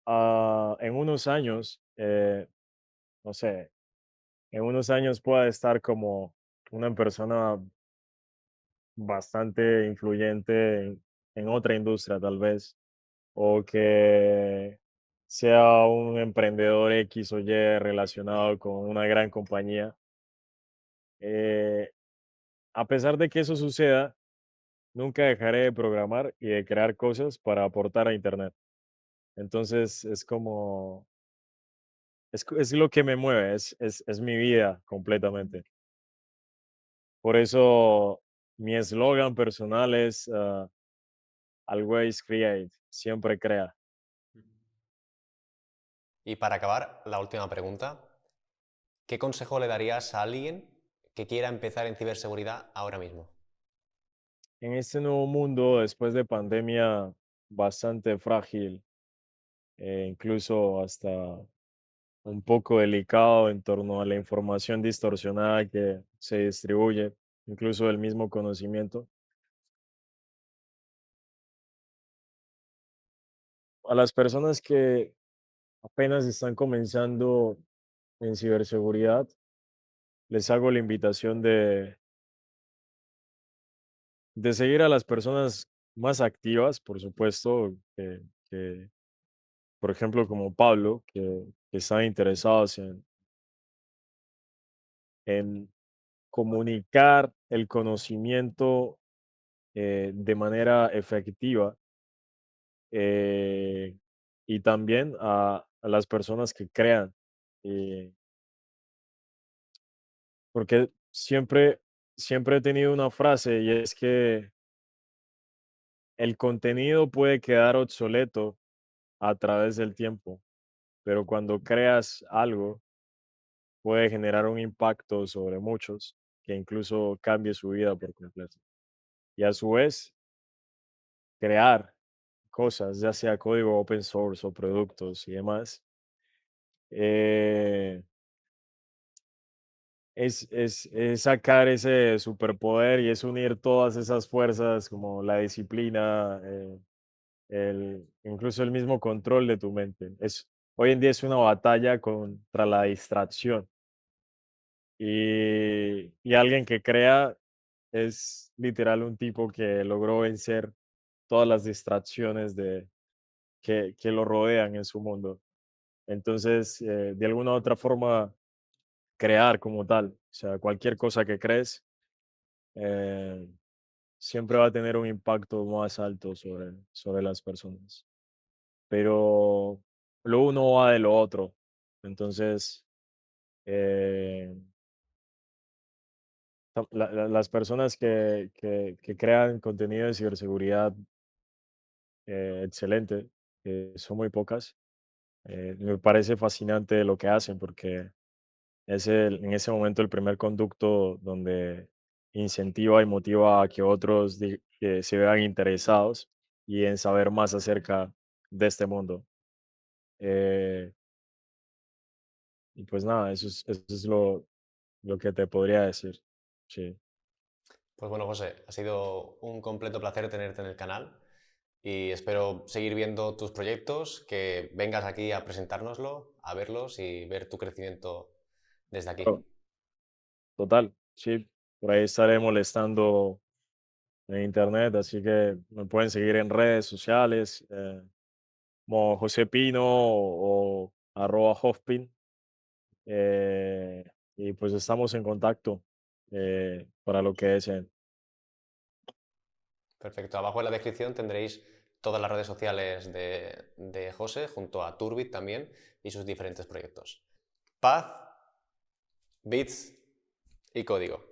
en unos años, no sé, en unos años pueda estar como una persona bastante influyente en otra industria tal vez, o que sea un emprendedor X o Y relacionado con una gran compañía. Eh, a pesar de que eso suceda, nunca dejaré de programar y de crear cosas para aportar a Internet. Entonces es como, es lo que me mueve, es mi vida completamente. Por eso mi eslogan personal es Always Create, siempre crea. Y para acabar, la última pregunta. ¿Qué consejo le darías a alguien que quiera empezar en ciberseguridad ahora mismo? En este nuevo mundo, después de pandemia bastante frágil, incluso hasta un poco delicado en torno a la información distorsionada que se distribuye, incluso el mismo conocimiento, a las personas que apenas están comenzando en ciberseguridad, les hago la invitación de seguir a las personas más activas, por supuesto, que, por ejemplo, como Pablo, que están interesados en comunicar el conocimiento de manera efectiva, eh, y también a las personas que crean, eh, porque siempre he tenido una frase y es que el contenido puede quedar obsoleto a través del tiempo, pero cuando creas algo puede generar un impacto sobre muchos que incluso cambie su vida por completo. Y a su vez, crear cosas, ya sea código open source o productos y demás, eh, es sacar ese superpoder y es unir todas esas fuerzas como la disciplina, incluso el mismo control de tu mente. Hoy en día es una batalla contra la distracción y alguien que crea es literal un tipo que logró vencer todas las distracciones que lo rodean en su mundo. Entonces, de alguna u otra forma, crear como tal, o sea, cualquier cosa que crees, eh, siempre va a tener un impacto más alto sobre las personas. Pero lo uno va de lo otro. Entonces, eh, las personas que crean contenido de ciberseguridad excelente, son muy pocas. Me parece fascinante lo que hacen porque es en ese momento el primer conducto donde incentiva y motiva a que otros que se vean interesados y en saber más acerca de este mundo. Eh, y pues nada, eso es lo que te podría decir. Sí. Pues bueno, José, ha sido un completo placer tenerte en el canal y espero seguir viendo tus proyectos, que vengas aquí a presentárnoslo, a verlos y ver tu crecimiento desde aquí. Claro, total, sí. Por ahí estaré molestando en internet, así que me pueden seguir en redes sociales, como José Pino o arroba Hofpin. eh, y pues estamos en contacto para lo que deseen. Perfecto. Abajo en la descripción tendréis todas las redes sociales de José, junto a Turbit también y sus diferentes proyectos. Paz, bits y código.